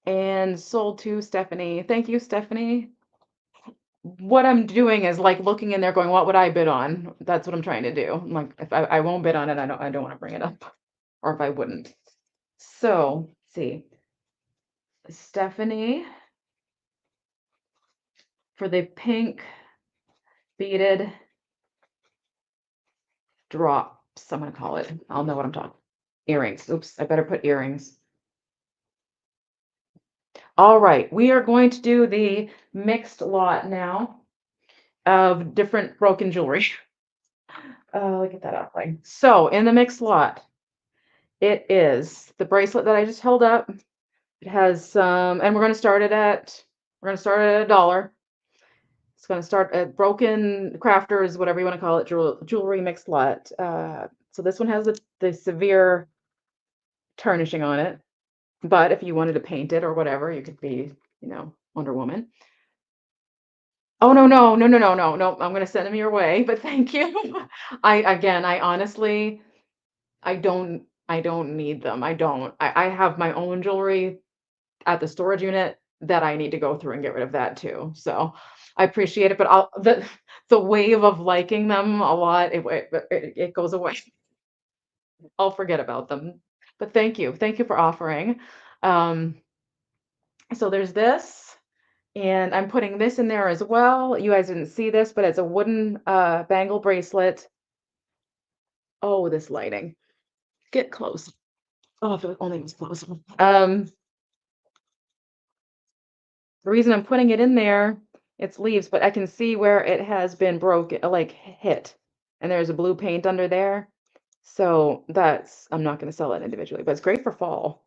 and sold to Stephanie. Thank you, Stephanie. What I'm doing is like looking in there going, what would I bid on? That's what I'm trying to do. I'm like, if I won't bid on it, I don't want to bring it up. Or if I wouldn't. So let's see. Stephanie for the pink beaded drops, I'm gonna call it. I'll know what I'm talking. Earrings. Oops, I better put earrings. All right, we are going to do the mixed lot now of different broken jewelry. Look at that outline. So in the mixed lot, it is the bracelet that I just held up. It has some, and we're gonna start it at $1. It's gonna start at broken crafters, whatever you want to call it, jewelry mixed lot. So this one has the severe tarnishing on it. But if you wanted to paint it or whatever, you could be, Wonder Woman. Oh, no, no, no, no, no, no, no. I'm gonna send them your way, but thank you. I honestly, I don't need them. I don't. I have my own jewelry at the storage unit that I need to go through and get rid of that too. So I appreciate it, but the wave of liking them a lot, it goes away. I'll forget about them. But thank you. Thank you for offering. Um, so there's this, and I'm putting this in there as well. You guys didn't see this, but it's a wooden bangle bracelet. Oh, this lighting. Get close. Oh, if it only was close. The reason I'm putting it in there, it's leaves, but I can see where it has been broken, like hit, and there's a blue paint under there. So I'm not going to sell it individually, but it's great for fall.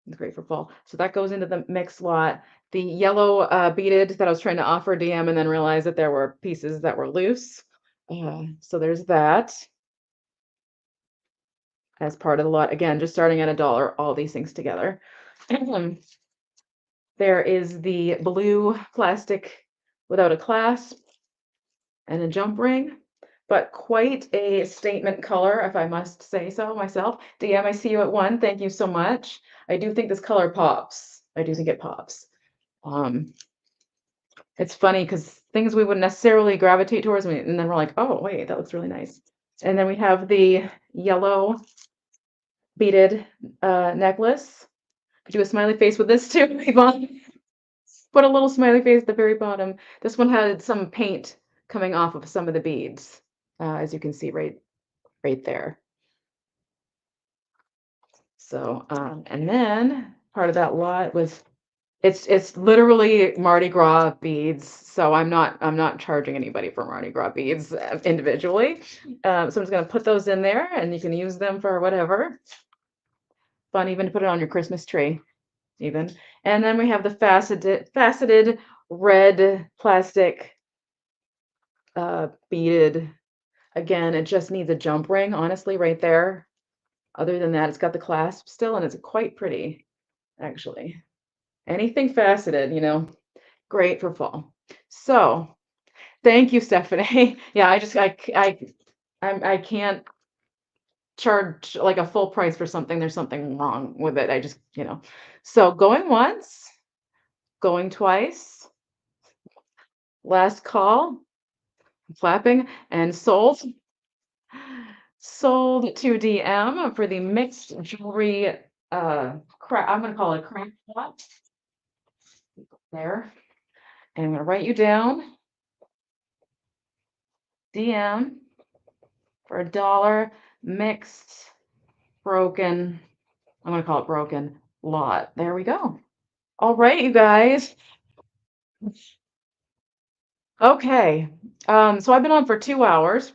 It's great for fall. So that goes into the mix lot. The yellow beaded that I was trying to offer DM and then realized that there were pieces that were loose. So there's that as part of the lot. Again, just starting at $1, all these things together. There is the blue plastic without a clasp and a jump ring, but quite a statement color, if I must say so myself. DM, I see you at 1. Thank you so much. I do think this color pops. I do think it pops. It's funny because things we wouldn't necessarily gravitate towards, and then we're like, oh, wait, that looks really nice. And then we have the yellow beaded necklace. Could do a smiley face with this too, Yvonne. Put a little smiley face at the very bottom. This one had some paint coming off of some of the beads, as you can see right there. So, and then part of that lot was it's literally Mardi Gras beads. So I'm not charging anybody for Mardi Gras beads individually. So I'm just gonna put those in there, and you can use them for whatever. Fun, even to put it on your Christmas tree, even. And then we have the faceted red plastic beaded. Again, it just needs a jump ring, honestly, right there. Other than that, it's got the clasp still, and it's quite pretty, actually. Anything faceted, great for fall. So thank you, Stephanie. Yeah, I can't charge like a full price for something. There's something wrong with it. I just, So going once, going twice, last call, flapping, and sold. Sold to DM for the mixed jewelry I'm gonna call it craft lot. There. And I'm gonna write you down. DM for $1, mixed, broken. I'm gonna call it broken lot. There we go. All right, you guys. Okay. So I've been on for 2 hours.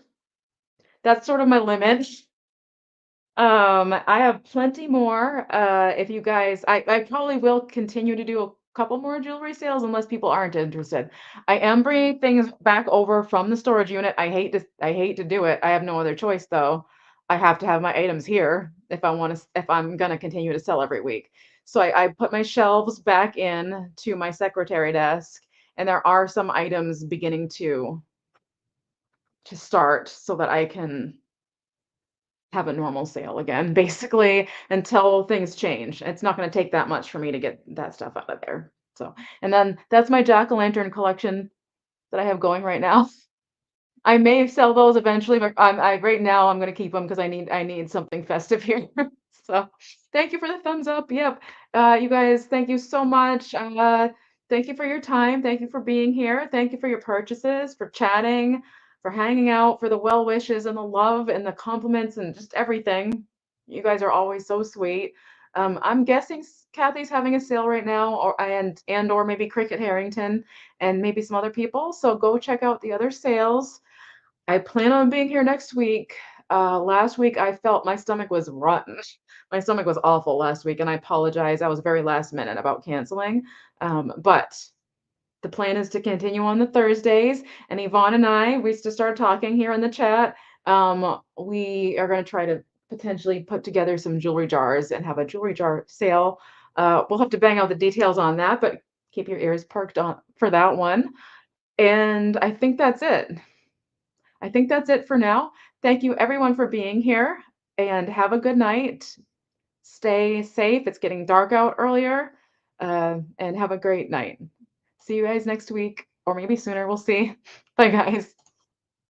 That's sort of my limit. I have plenty more. If you guys, I probably will continue to do couple more jewelry sales unless people aren't interested. I am bringing things back over from the storage unit. I hate to do it. I have no other choice though. I have to have my items here if I'm gonna continue to sell every week. So I put my shelves back in to my secretary desk, and there are some items beginning to start so that I can have a normal sale again, basically, until things change. It's not gonna take that much for me to get that stuff out of there. So, and then that's my jack-o'-lantern collection that I have going right now. I may sell those eventually, but right now I'm gonna keep them because I need something festive here. So, thank you for the thumbs up. Yep. You guys, thank you so much. Thank you for your time. Thank you for being here. Thank you for your purchases, for chatting, for hanging out, for the well wishes and the love and the compliments and just everything. You guys are always so sweet. I'm guessing Kathy's having a sale right now, or maybe Cricket Harrington and maybe some other people. So go check out the other sales. I plan on being here next week. Last week I felt my stomach was rotten. My stomach was awful last week, and I apologize. I was very last minute about canceling. But the plan is to continue on the Thursdays, and Yvonne and I, we just started talking here in the chat. We are going to try to potentially put together some jewelry jars and have a jewelry jar sale. We'll have to bang out the details on that, but keep your ears perked on for that one. And I think that's it for now. Thank you everyone for being here and have a good night. Stay safe. It's getting dark out earlier. And have a great night. See you guys next week or maybe sooner. We'll see. Bye, guys.